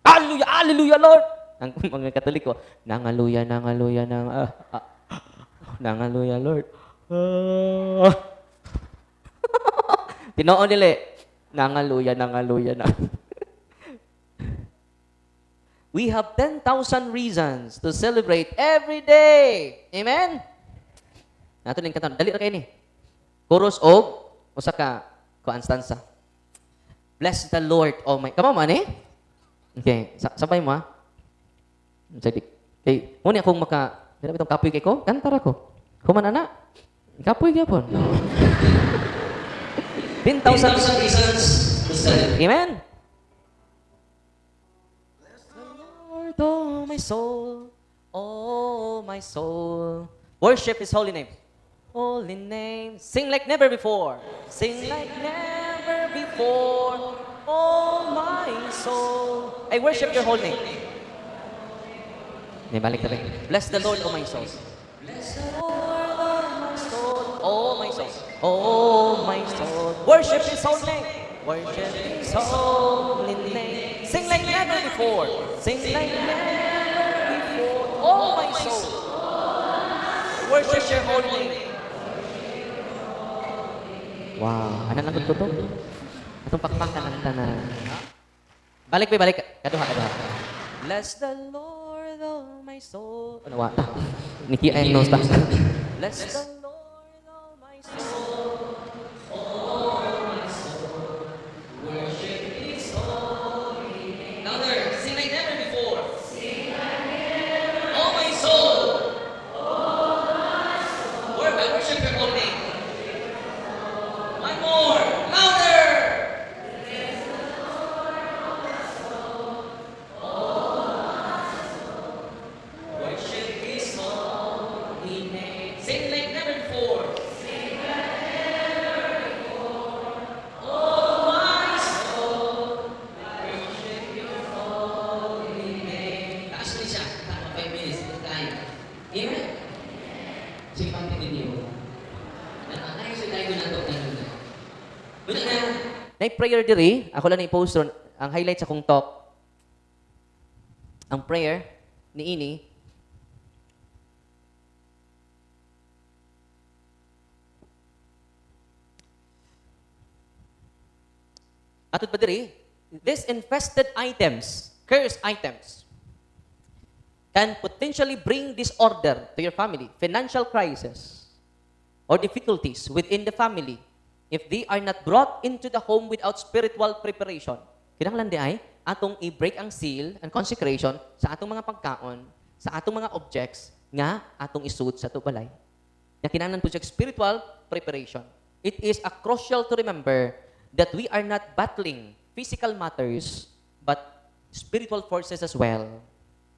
B: Hallelujah, hallelujah, Lord. Ang mga katoliko, nangaluya, nangaluya, nangaluya, Lord. Tinoon nila, nangaluya, nangaluya, na. We have 10,000 reasons to celebrate every day. Amen? Nato ning katon, dali ra kay ni. Chorus og usa ka stanza. Bless the Lord, oh my. Kamo man eh? Okay, sabay mo ha. Sige. Kay mo ni akong dira bitong kapoy kay ko, kantar ako. Kuman ana. Kapoy gyapon. 10,000 reasons to celebrate. Amen. Bless the Lord, oh my soul, oh my soul. Worship His holy name. Holy name. Sing like never before. Sing like never before. Oh my soul. I worship your holy name. Balik tayo. Bless the Lord, oh my soul. Bless the Lord, oh my soul. Oh my soul. Oh my soul. Worship His holy name. Worship His holy name. Sing like never before. Sing like never before. Oh my soul. Worship your holy name. Wow. Ano lang ko to? Itong pakpakan ng tanan. Balik. Kaduha. Bless the Lord, oh my soul. Ano wa? Niki ay no sta. Bless the Lord, oh my soul. Oh my soul. Worship His holy name. Louder. Sing like never before. Sing like never. Oh my soul. Oh my soul. Worship your holy name. One more. Louder. Worship His holy name. Sing like never before. Sing like never before. Oh my soul. Worship your holy name. Taas mo siya. Tama 5 minutes. Tayo. Amen. Sige, pangtingin niyo. Nanay siya tayo na ito. Doon na. Prayer diri, ako lang i-post ron, ang highlight sa kong talk, ang prayer ni ini, atod pa diri, these infested items, cursed items, can potentially bring disorder to your family, financial crisis, or difficulties within the family if they are not brought into the home without spiritual preparation. Kinahanglan di ay atong i-break ang seal and consecration sa atong mga pagkaon, sa atong mga objects nga atong isuot sa balay. Na kinahanglan po siya spiritual preparation. It is a crucial to remember that we are not battling physical matters but spiritual forces as well.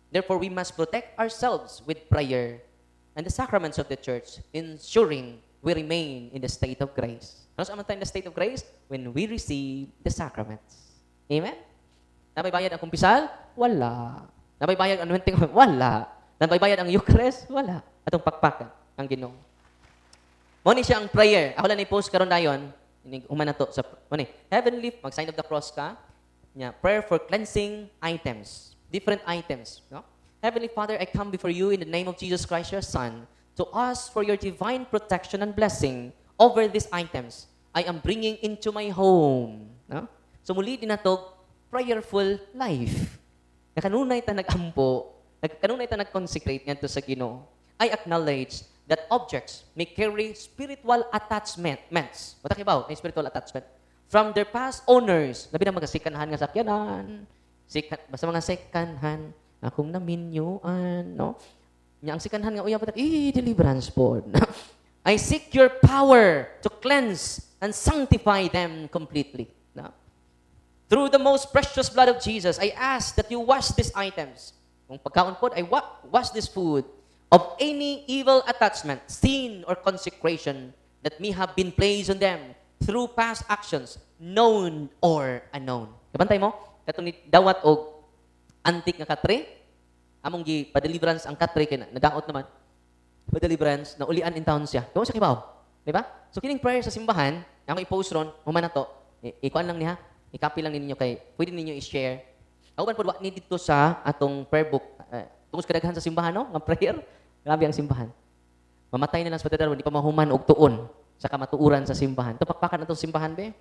B: Therefore, we must protect ourselves with prayer and the sacraments of the church, ensuring we remain in the state of grace. Ano sa tayo in the state of grace? When we receive the sacraments. Amen? Nabaybayad ang kumpisal? Wala. Nabaybayad ang anointing? Wala. Nabaybayad ang Eucharist? Wala. Atong pakpakan ang Ginoo. Muna siya ang prayer. Ako lang i-post karon dayon. Umana to sa muna. Heavenly, mag-sign of the cross ka. Prayer for cleansing items. Different items. No? Heavenly Father, I come before you in the name of Jesus Christ, your Son, to ask for your divine protection and blessing over these items I am bringing into my home. No? So muli din nato prayerful life. Nakanunay ta nagampo, Kanuna ito nag-consecrate nga to sa Ginoo. I acknowledge that objects may carry spiritual attachments. Mata kibaw, may spiritual attachment. From their past owners, labi na mga sikanhan nga sakyanan, basta mga secondhand, akong naminyuan, no? Nya ang sikanhan nga uya pa deliverance pod. I seek your power to cleanse and sanctify them completely. No? Through the most precious blood of Jesus, I ask that you wash these items. Kung pagkaon pod, I wash this food of any evil attachment, sin, or consecration that may have been placed on them through past actions, known or unknown. Kabantay mo? Katong ni dawat og antik nga katre, among gi pa-deliverance ang katre kay nadaot naman. Pa-deliverance na ulian in town siya. Kamo sa kibaw, di ba? So kining prayer sa simbahan, ako i-post ron, humana to. Ikuan lang niya, i-copy lang ninyo kay pwede ninyo i-share. Ako man pod wa ni dito sa atong prayer book. Tungos kadaghan sa simbahan no, nga prayer. Grabe ang simbahan. Mamatay na lang sa patadaro, hindi pa mahuman og tuon sa kamatuuran sa simbahan. Tupakpakan atong simbahan be.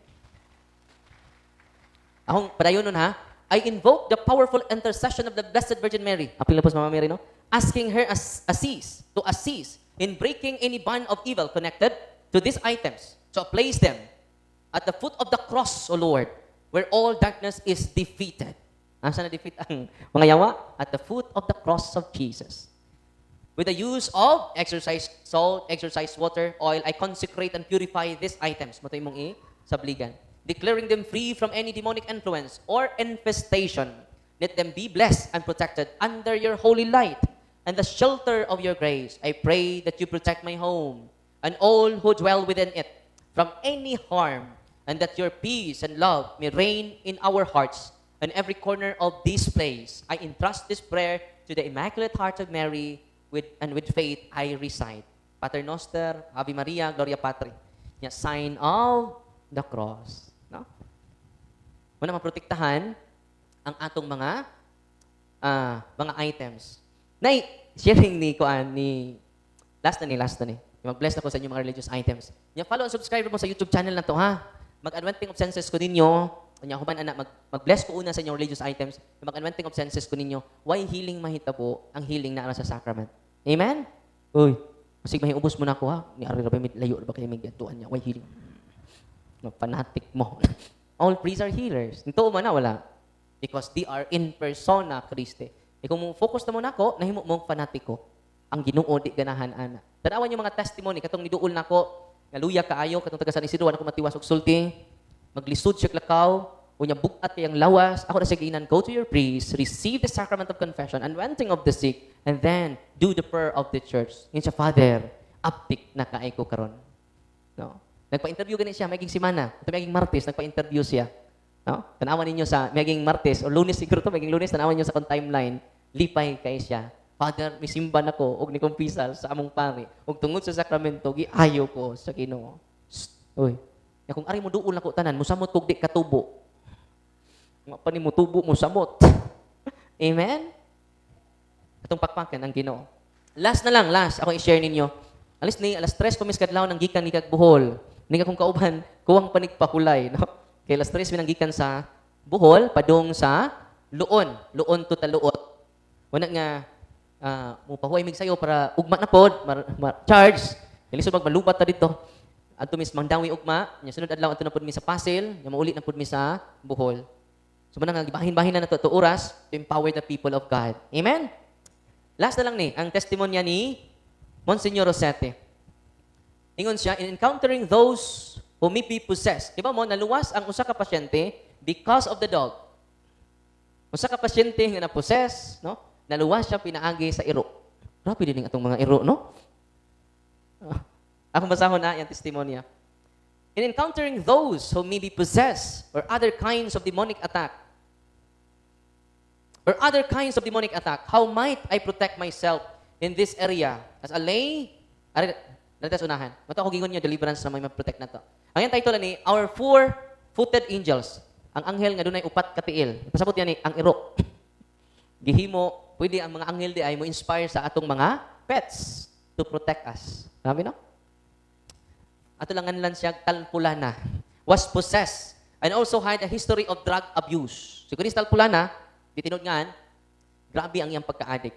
B: Akong padayon nun ha, I invoke the powerful intercession of the Blessed Virgin Mary. Apil na po sa Mama Mary, no? Asking her to assist in breaking any bond of evil connected to these items. So place them at the foot of the cross, O Lord, where all darkness is defeated. Asa na defeat ang mga yawa? At the foot of the cross of Jesus. With the use of exercise salt, exercise water, oil, I consecrate and purify these items. Matoy mong sabligan. Declaring them free from any demonic influence or infestation. Let them be blessed and protected under your holy light and the shelter of your grace. I pray that you protect my home and all who dwell within it from any harm, and that your peace and love may reign in our hearts and every corner of this place. I entrust this prayer to the Immaculate Heart of Mary, with faith I recite. Pater Noster, Ave Maria, Gloria Patri. Yeah, sign of the cross. No? Muna maprotektahan ang atong mga items. Nay, sharing ni last na ni. Mag-bless ako sa inyo mga religious items. Nya follow and subscribe mo sa YouTube channel na to ha. Mag-anointing of senses ko ninyo. Nya human anak mag-bless ko una sa inyong religious items. Mag-anointing of senses ko ninyo. Why healing mahitabo ang healing na sa sacrament. Amen? Uy, kasi mahiubos mo na ako ha. Ni ari ra ba layo ba kay magatuan niya. Why healing? Fanatic mo. All priests are healers. Nito man na wala. Because they are in persona Christi. Kung focus na mo na ako, nahimo mong fanatiko. Ang Ginoo di ganahan ana. Tanawan yung mga testimony katong niduol nako, nga luya kaayo katong taga San Isidro ako matiwas og sulti, maglisod siya lakaw, unya bugat kayang lawas, ako na siginan, go to your priest, receive the sacrament of confession, anointing of the sick, and then do the prayer of the church. Yun siya, Father, aptik na kaay ko karon. No? Nagpa-interview ganit siya, maging simana. Ito maging Martes, nagpa-interview siya. No? Tanawan ninyo sa maging Martes, o Lunes siguro to, maging Lunes, tanawan niyo sa timeline, lipay kay siya. Father, misimba na ko, og nikumpisal sa among pari, og tungod sa sakramento, giayo ko sa Ginoo. Uy, kung ari mo duol na ko tanan, musamot kog di katubo. Nga pa ni mo tubo mo samot. Amen? Atong pakpakan ang Ginoo. Last, ako i-share ninyo. Alas 3 kumis kadlaw nang gikan ni kag Bohol. Ni kung kauban, kuwang panigpahulay, no? Kay alas 3 binanggikan sa Bohol padung sa Luon to Taluot. Wala nga mo pahuay mig sayo para ugma na pod, charge. Lisod magmalubat ta dito. Adto mis mangdawi ugma, nya sunod adlaw adto na pod mi sa Pasil, nya mauli na pod mi sa Bohol. So manang gibahin-bahin na nato to oras to empower the people of God. Amen. Last na lang ni ang testimonya ni Monsignor Rosete. Ingon siya, in encountering those who may be possessed. Diba mo, naluwas ang usa ka pasyente because of the dog. Usa ka pasyente nga na-possess, no? Naluwas siya pinaagi sa iro. Grabe din atong mga iro, no? Akong basahon na yung testimonya. In encountering those who may be possessed or other kinds of demonic attack, how might I protect myself in this area? As a lay, nalitas unahan. Mato ako gingon niyo, deliverance na may ma-protect na to. Ang yung title ni, Our Four-Footed Angels. Ang anghel nga dunay upat ka tiil. Pasabot yan ni, ang iro. Gihimo, pwede ang mga anghel di ay mo inspire sa atong mga pets to protect us. Sabi no? Ato lang siya, Talpulana, was possessed and also had a history of drug abuse. So kung Talpulana, bitinod nga, grabe ang iyang pagka-addict.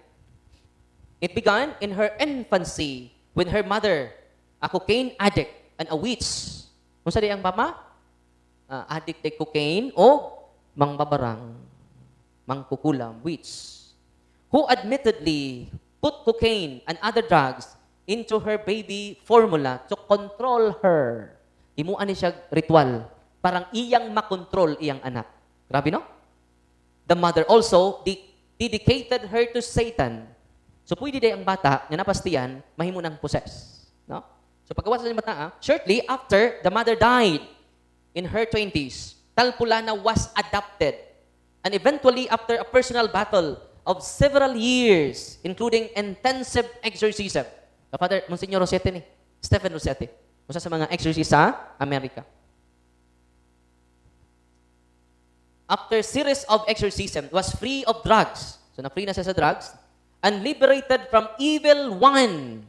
B: It began in her infancy when her mother, a cocaine addict and a witch. Kung sa di ang mama? Addict de cocaine o mangbabarang, mangkukulam, witch, who admittedly put cocaine and other drugs into her baby formula to control her. Imuan ni siya ritual. Parang iyang makontrol iyang anak. Grabe, no? The mother also dedicated her to Satan. So, pwede day ang bata, nga napastiyan, mahimo ng possess. No? So, pagkawas sa bata, shortly after, the mother died in her 20s. Talpulana was adopted. And eventually, after a personal battle of several years, including intensive exorcism, Father Monsignor Rosete ni, Stephen Rosete, isa sa mga exorcist sa Amerika. After series of exorcism, was free of drugs. So, na-free na siya sa drugs. And liberated from evil one.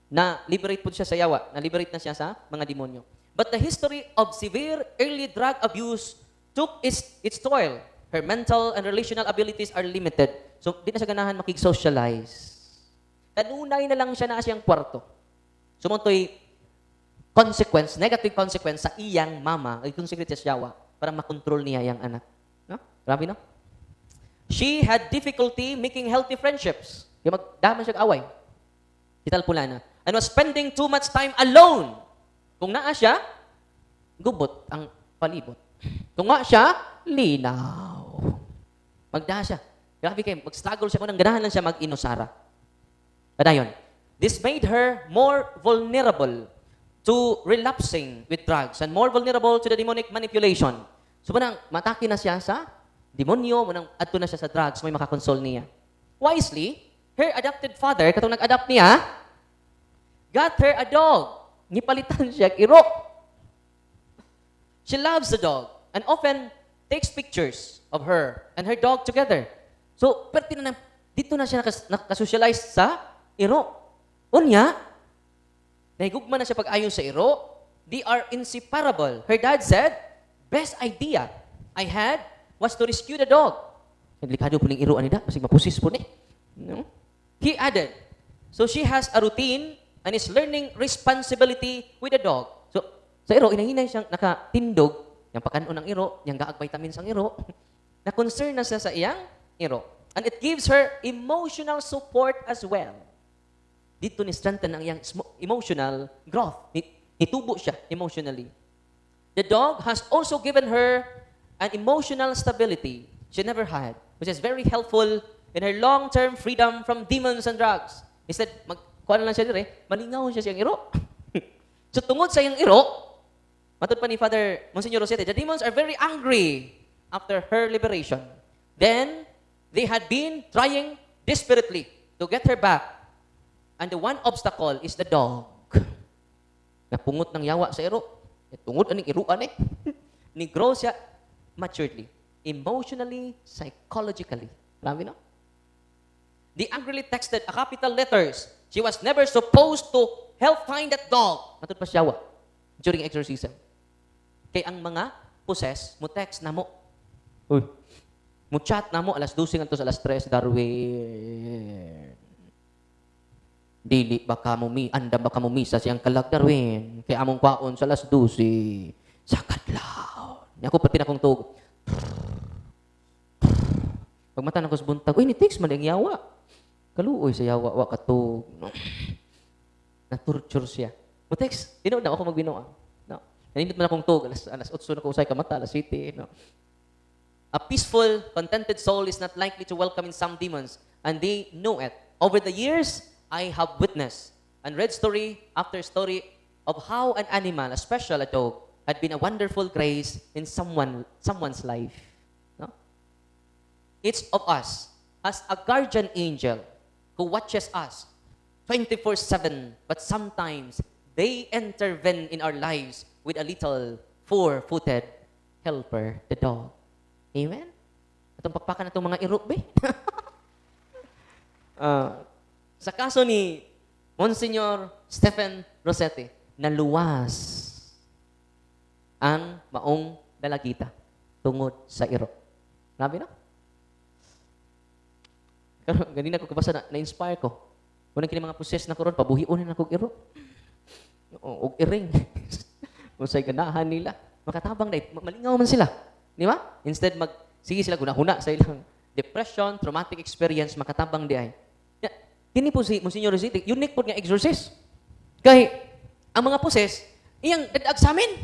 B: Na-liberate po siya sa yawa. Na-liberate na siya sa mga demonyo. But the history of severe early drug abuse took its toll. Her mental and relational abilities are limited. So, di na siya ganahan makig-socialize. Kanunay na lang siya na siyang kwarto. Sumunto'y consequence, negative consequence sa iyang mama, itong secret sa yawa, para makontrol niya yung anak. No? Grabe, no? She had difficulty making healthy friendships. Kaya magdaman siya away. Kital pula na. And was spending too much time alone. Kung naa siya, gubot ang palibot. Kung nga siya, linaw. Magda siya. Grabe kayo, mag-struggle siya. Kung ganahan lang siya mag-inusara. Padayon. This made her more vulnerable to relapsing with drugs and more vulnerable to the demonic manipulation. So, manang matake na siya sa demonyo, manang adto na siya sa drugs, may makakonsol niya. Wisely, her adopted father, katong nag-adopt niya, got her a dog. Ngipalitan siya, iro. She loves the dog and often takes pictures of her and her dog together. So, pero dito na siya nakasocialize sa iro. Unya, nahigugma na siya pag-ayon sa iro. They are inseparable. Her dad said, best idea I had was to rescue the dog. Delikado po ng iro anida, kasi mapusis po ni. No? He added, so she has a routine and is learning responsibility with the dog. So, sa iro, inahinay siyang nakatindog, yung pakanon ng iro, yung gaag vitamins ang iro, na-concern na siya sa iyang iro. And it gives her emotional support as well. Dito ni strengthen ang iyang emotional growth. Nitubo siya emotionally. The dog has also given her an emotional stability she never had, which is very helpful in her long-term freedom from demons and drugs. Instead, kuha na lang siya dire, malingaw siya siyang iro. So tungod sa iyang iro, matod pa ni Father Monsignor Rosete, the demons are very angry after her liberation. Then, they had been trying desperately to get her back. And the one obstacle is the dog. Napungot ng yawa sa iro. Tungod aning iruan eh. Ni-grow siya maturely. Emotionally, psychologically. Marami no? They angrily texted a capital letters. She was never supposed to help find that dog. Matod pa siya yawa during exorcism. Kay ang mga possess, mo text na mo. Uy. Mo chat na mo alas 12 ngadto sa alas 3, Darwin. Dili baka mo anda baka mo misa siyang kalag, Darwin. Kay among kwaon sa alas 12 sa kadlaw. Ako pati na kong tug. Pagmata na ko sa buntag, uy, ni text man ang yawa. Kaluoy sa yawa wa katug. No. Na-torture siya. Mo text, tinood na ako magbinoa. No. Nanindot man akong tug alas 8 na ko usay ka mata alas 7, no. A peaceful, contented soul is not likely to welcome in some demons, and they know it. Over the years, I have witnessed and read story after story of how an animal, especially a dog, had been a wonderful grace in someone's life. No? Each of us has a guardian angel who watches us 24/7, but sometimes they intervene in our lives with a little four-footed helper, the dog. Amen? Itong pakpakan na itong mga irok, be. Sa kaso ni Monsignor Stephen Rosete, naluwas ang maong dalagita tungod sa irok. Grabe, no? Ganina ko kabasa na-inspire ko. Kung kini mga poses na karon pabuhion na kog iro. Og iring. Unsay ganahan nila. Makatabang dai, malingaw man sila. Di ba? Instead sige sila guna-huna sa ilang depression, traumatic experience, makatabang di ay. Kini po si Monsignor Rositi, unique po nga exorcist. Kay ang mga poses, iyang dadag sa amin.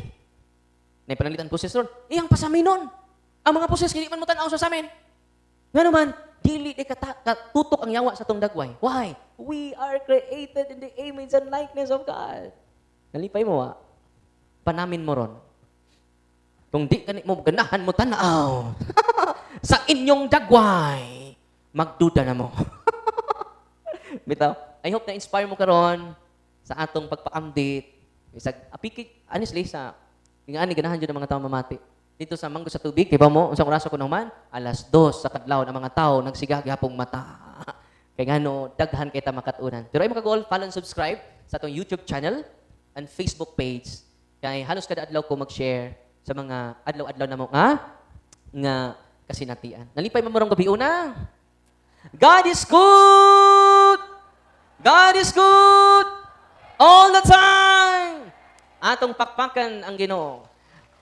B: Nay pananglitan poses ron, iyang pasaminon. Ang mga poses kini man mo tan-aw sa amin. Nga naman, dili di katutok ang yawa sa tong dagway. Why? We are created in the image and likeness of God. Nalipay mo panamin mo ron. Kung di kanit mo ganahan mo tanaw sa inyong dagway, magduda na mo. Bitaw, I hope na inspire mo karon sa atong pagpa-update. Honestly, ganahan dyan ang mga tao mamati. Dito sa Manggo sa Tubig, kaya ba mo, unsang oraso ko naman, 2:00 sa kadlaw ng mga tao, nagsigagapong mata. Kaya nga daghan kay ta makatunan. Pero ay makagol, follow and subscribe sa atong YouTube channel and Facebook page. Kaya halos kada adlaw ko mag-share sa mga adlaw-adlaw na mo nga kasinatian. Nalipay mamurong gabi una. God is good! God is good! All the time! Atong pakpakan ang Ginoo.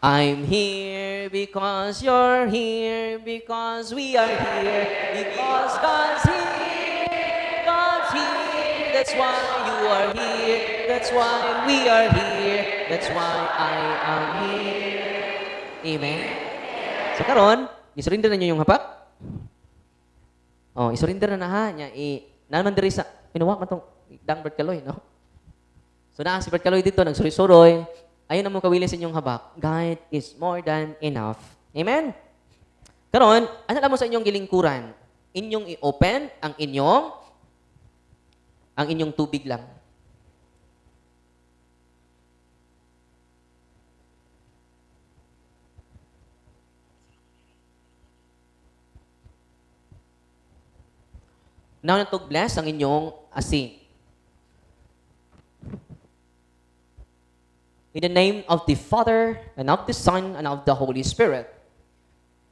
B: I'm here because you're here, because we are here, because God's here, God's here. That's why you are here, that's why we are here, that's why I am here. Amen. So karon, isurrender na niyo yung hapak. Isurrender na ha nya naman diri sa pinuwa man tong Dangbert Kaloy, no? So na si Bert Kaloy dito nagsuri-suroy. Ayun ang mo kawili sa inyong habak. God is more than enough. Amen? Karon, ano lang mo sa inyong gilingkuran? Inyong i-open ang inyong tubig lang. Now na to bless ang inyong asin. In the name of the Father, and of the Son, and of the Holy Spirit.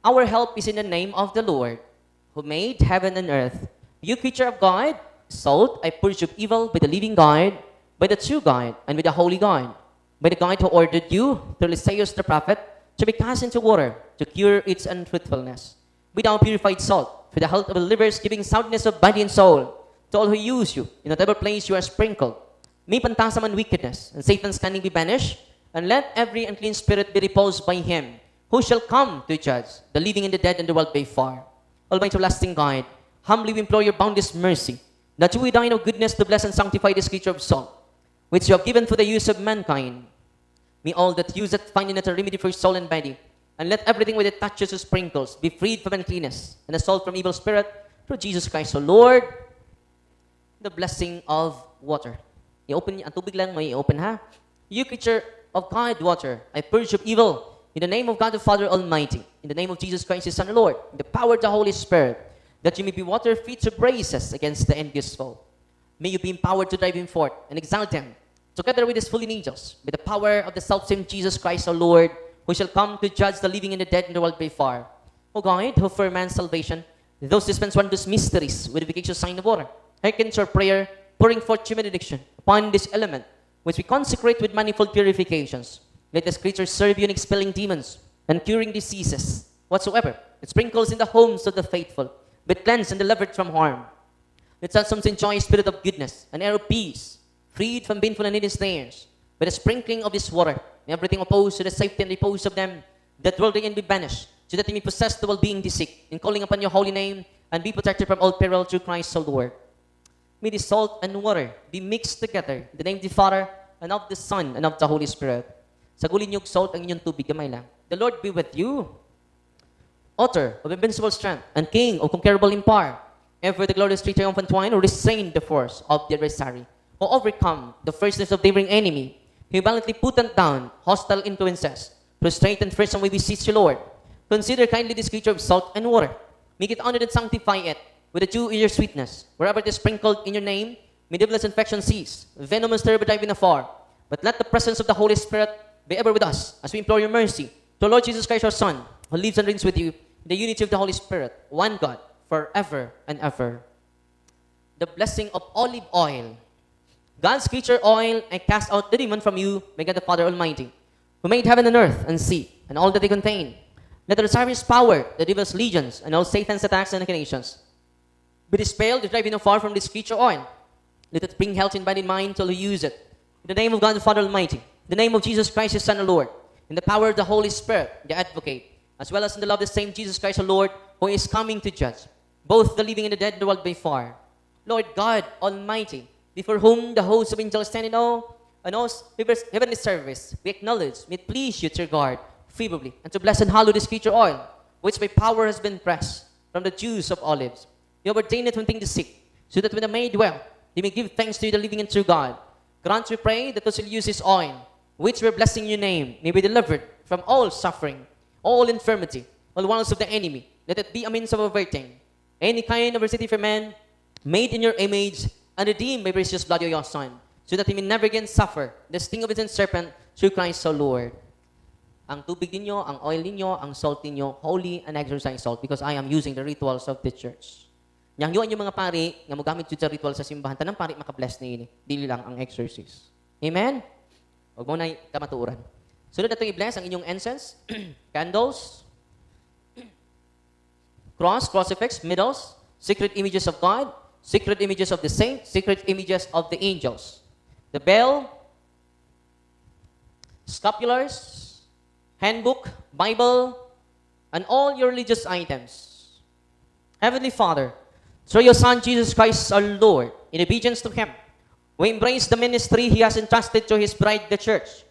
B: Our help is in the name of the Lord, who made heaven and earth. You creature of God, salt, I purge of evil by the living God, by the true God, and by the holy God, by the God who ordered you, through Isaiah the prophet, to be cast into water, to cure its untruthfulness. Be thou purified salt, for the health of believers, giving soundness of body and soul, to all who use you, in whatever place you are sprinkled. May pantasam and wickedness, and Satan's cunning be banished, and let every unclean spirit be repulsed by him, who shall come to judge the living and the dead and the world by far. Almighty lasting God, humbly we implore your boundless mercy, that you with thine of goodness to bless and sanctify this creature of salt, which you have given for the use of mankind. May all that use it find in it a remedy for soul and body, and let everything with it touches or sprinkles be freed from uncleanness, and the salt from evil spirit, through Jesus Christ, O Lord, the blessing of water. I-open ang tubig lang, may i-open ha. You creature of God, water, I purge of evil, in the name of God the Father Almighty, in the name of Jesus Christ, His Son, the Lord, in the power of the Holy Spirit, that you may be water fit to brace us against the envious foe. May you be empowered to drive him forth and exalt him, together with his fallen angels, by the power of the self-same Jesus Christ, our Lord, who shall come to judge the living and the dead in the world by far. O God, who for man's salvation, those dispense wondrous mysteries with the efficacious sign of water, hearken to our prayer, pouring forth your benediction upon this element, which we consecrate with manifold purifications. Let this creature serve you in expelling demons and curing diseases whatsoever. It sprinkles in the homes of the faithful, but cleanse and delivered from harm. Let us some enjoy a spirit of goodness, an air of peace, freed from baneful and hidden snares, by the sprinkling of this water, and everything opposed to the safety and repose of them that will therein be banished, so that they may possess the well-being they seek, in calling upon your holy name, and be protected from all peril through Christ our Lord. May the salt and water be mixed together in the name of the Father, and of the Son, and of the Holy Spirit. Sagulin niyo salt ang inyong tubig, gamay lang. The Lord be with you. Author of invincible strength, and King of conquerable in power, ever the glorious triumphant one, who restrained the force of the adversary, who overcome the fierceness of the neighboring enemy, who valiantly put down hostile influences, prostrate and first we beseech you, Lord. Consider kindly this creature of salt and water. Make it honored and sanctify it, with the due in your sweetness. Wherever it is sprinkled in your name, may devil's infection cease, venomous terror dive in afar. But let the presence of the Holy Spirit be ever with us, as we implore your mercy, to Lord Jesus Christ, our Son, who lives and reigns with you in the unity of the Holy Spirit, one God, forever and ever. the blessing of olive oil. God's creature oil, I cast out the demon from you, may God the Father Almighty, who made heaven and earth and sea, and all that they contain. Let the Cyrus power, the devil's legions, and all Satan's attacks and machinations be dispelled, drive you far from this creature oil. Let it bring health in body and mind till you use it. In the name of God the Father Almighty, in the name of Jesus Christ, His Son, the Lord, in the power of the Holy Spirit, the Advocate, as well as in the love of the same Jesus Christ, the Lord, who is coming to judge both the living and the dead in the world by far. Lord God Almighty, before whom the hosts of angels stand in awe, and all heavenly service, we acknowledge, may it please you to regard favorably, and to bless and hallow this creature oil, which by power has been pressed from the juice of olives. You have ordained it when things sick, so that when the made well, they may give thanks to you, the living and true God. Grant, we pray, that those who use this oil, which we're blessing your name, may be delivered from all suffering, all infirmity, all wiles of the enemy. Let it be a means of averting any kind of adversity for man, made in your image, and redeemed by precious blood of your Son, so that he may never again suffer the sting of his serpent through Christ our Lord. Ang tubig ninyo, ang oil ninyo, ang salt ninyo, holy and exercise salt, because I am using the rituals of the church. Yang yun yung mga pari, nga magamit yun sa ritual sa simbahan, tanang pari makabless na ini, dili lang ang exorcist. Amen? Huwag mo na kamatuuran. Sunod na itong i-bless ang inyong incense, candles, cross, crucifix, middles, secret images of God, secret images of the saints, secret images of the angels, the bell, scapulars, handbook, Bible, and all your religious items. Heavenly Father, through your Son, Jesus Christ, our Lord, in obedience to Him, we embrace the ministry He has entrusted to His bride, the church.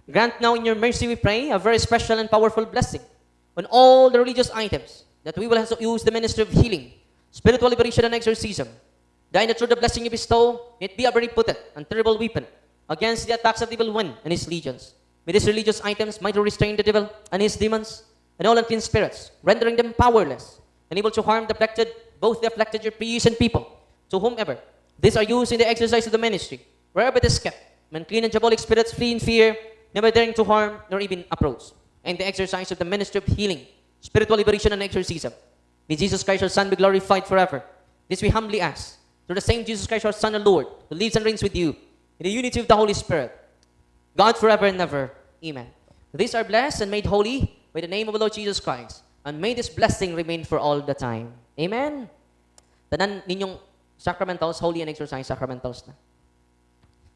B: Grant now in your mercy, we pray, a very special and powerful blessing on all the religious items, that we will also use the ministry of healing, spiritual liberation, and exorcism. Thine that through the blessing you bestow, may it be a very potent and terrible weapon against the attacks of the evil one and his legions. May these religious items might restrain the devil and his demons and all unclean spirits, rendering them powerless and able to harm the afflicted, both the afflicted, your priests and people, to whomever these are used in the exercise of the ministry. Wherever it is kept, unclean and diabolic spirits flee in fear, never daring to harm nor even approach. And the exercise of the ministry of healing, spiritual liberation, and exorcism. May Jesus Christ, our Son, be glorified forever. This we humbly ask, through the same Jesus Christ, our Son and Lord, who lives and reigns with you, in the unity of the Holy Spirit, God forever and ever. Amen. These are blessed and made holy by the name of the Lord Jesus Christ, and may this blessing remain for all the time. Amen. Tanan ninyong sacramentals, holy and exercise sacramentals na.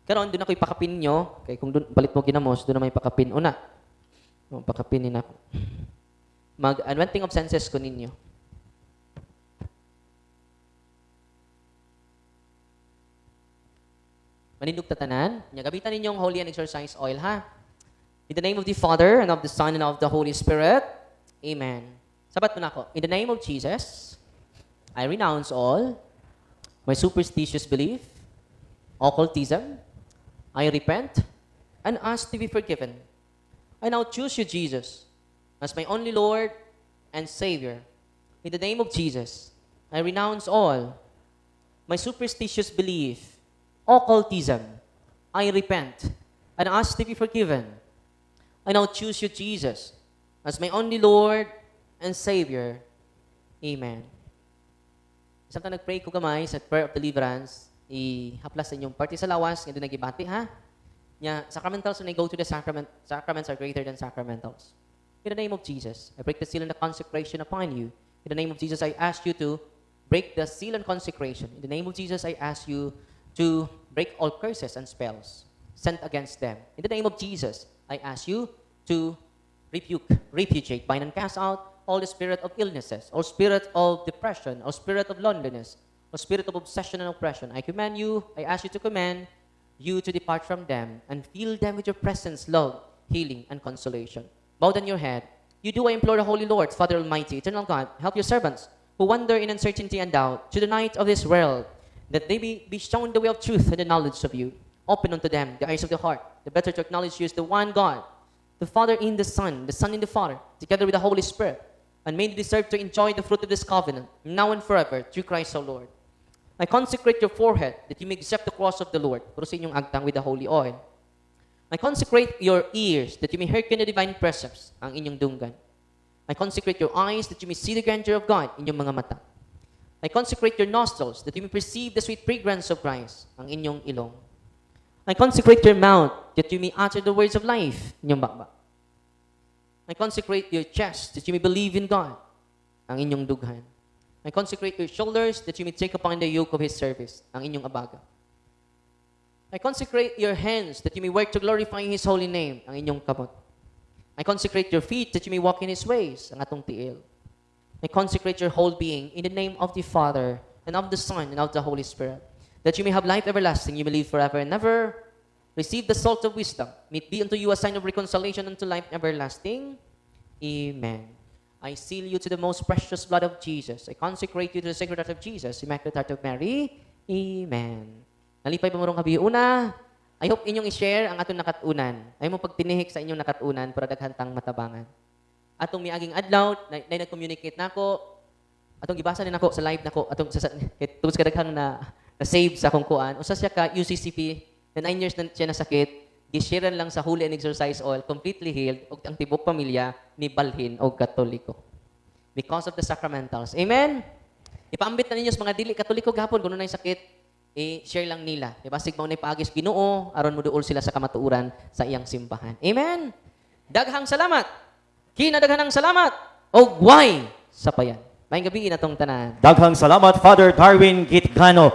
B: Karon doon ako ipakapin ninyo, kay kung doon balit mo ginamos, doon na may pakapin una. O, pakapinin ako. Mag-anointing of senses ko ninyo. Manindog tatanan, gabitan ninyong holy and exercise oil, ha? In the name of the Father, and of the Son, and of the Holy Spirit. Amen. Sabat mo na ako. In the name of Jesus, I renounce all my superstitious belief, occultism. I repent and ask to be forgiven. I now choose you, Jesus, as my only Lord and Savior. In the name of Jesus, I renounce all my superstitious belief, occultism. I repent and ask to be forgiven. I now choose you, Jesus, as my only Lord and Savior. Amen. Isang ka nag-pray ko gamay sa prayer of deliverance, ihaplas sa inyong party sa lawas, nga doon nagibati, ha? Nya, sacramentals, when I go to the sacrament, sacraments are greater than sacramentals. In the name of Jesus, I break the seal and the consecration upon you. In the name of Jesus, I ask you to break the seal and consecration. In the name of Jesus, I ask you to break all curses and spells sent against them. In the name of Jesus, I ask you to repudiate, bind and cast out all the spirit of illnesses, or spirit of depression, or spirit of loneliness, or spirit of obsession and oppression. I command you, I ask you to command you to depart from them and fill them with your presence, love, healing, and consolation. Bow down your head. You do, I implore the Holy Lord, Father Almighty, Eternal God, help your servants who wander in uncertainty and doubt to the night of this world, that they may be shown the way of truth and the knowledge of you. Open unto them the eyes of the heart, the better to acknowledge you as the one God, the Father in the Son in the Father, together with the Holy Spirit, and may they deserve to enjoy the fruit of this covenant, now and forever, through Christ our Lord. I consecrate your forehead, that you may accept the cross of the Lord, pero sa inyong agtang with the holy oil. I consecrate your ears, that you may hearken the divine precepts, ang inyong dunggan. I consecrate your eyes, that you may see the grandeur of God in inyong mga mata. I consecrate your nostrils that you may perceive the sweet fragrance of Christ, ang inyong ilong. I consecrate your mouth that you may utter the words of life, inyong bakbak. I consecrate your chest that you may believe in God, ang inyong dughan. I consecrate your shoulders that you may take upon the yoke of His service, ang inyong abaga. I consecrate your hands that you may work to glorify His holy name, ang inyong kamot. I consecrate your feet that you may walk in His ways, ang atong tiil. I consecrate your whole being in the name of the Father, and of the Son, and of the Holy Spirit, that you may have life everlasting, you may live forever and ever. Receive the salt of wisdom. May it be unto you a sign of reconciliation unto life everlasting. Amen. I seal you to the most precious blood of Jesus. I consecrate you to the sacred heart of Jesus, Immaculate Heart of Mary. Amen. Nalipay pa mo rong kabiuna. I hope inyong i-share ang atong nakatunan. Ay mo pagtinihik sa inyong nakatunan para daghantang matabangan. Atong miaging adlaw, na nag-communicate nako, atong gibasa din ako sa live nako, atong tungod sa daghang na save sa akong kuan. Usa siya ka UCCP, na 9 years na siya nasakit, gisharean lang sa Holy and Exercise Oil, completely healed, ug ang tibok pamilya ni balhin og Katoliko. Because of the sacramentals. Amen. Ipaambit na ninyo sa mga dili Katoliko gahapon kuno nay sakit, share lang nila. Diba? Sig mao nay paagis Ginoo aron moduol sila sa kamatuoran sa iyang simbahan. Amen. Daghang salamat. Kinadaghanang salamat o guway sa payan. Maayong gabi na tong tanan.
A: Daghang salamat, Father Darwin Gitgano.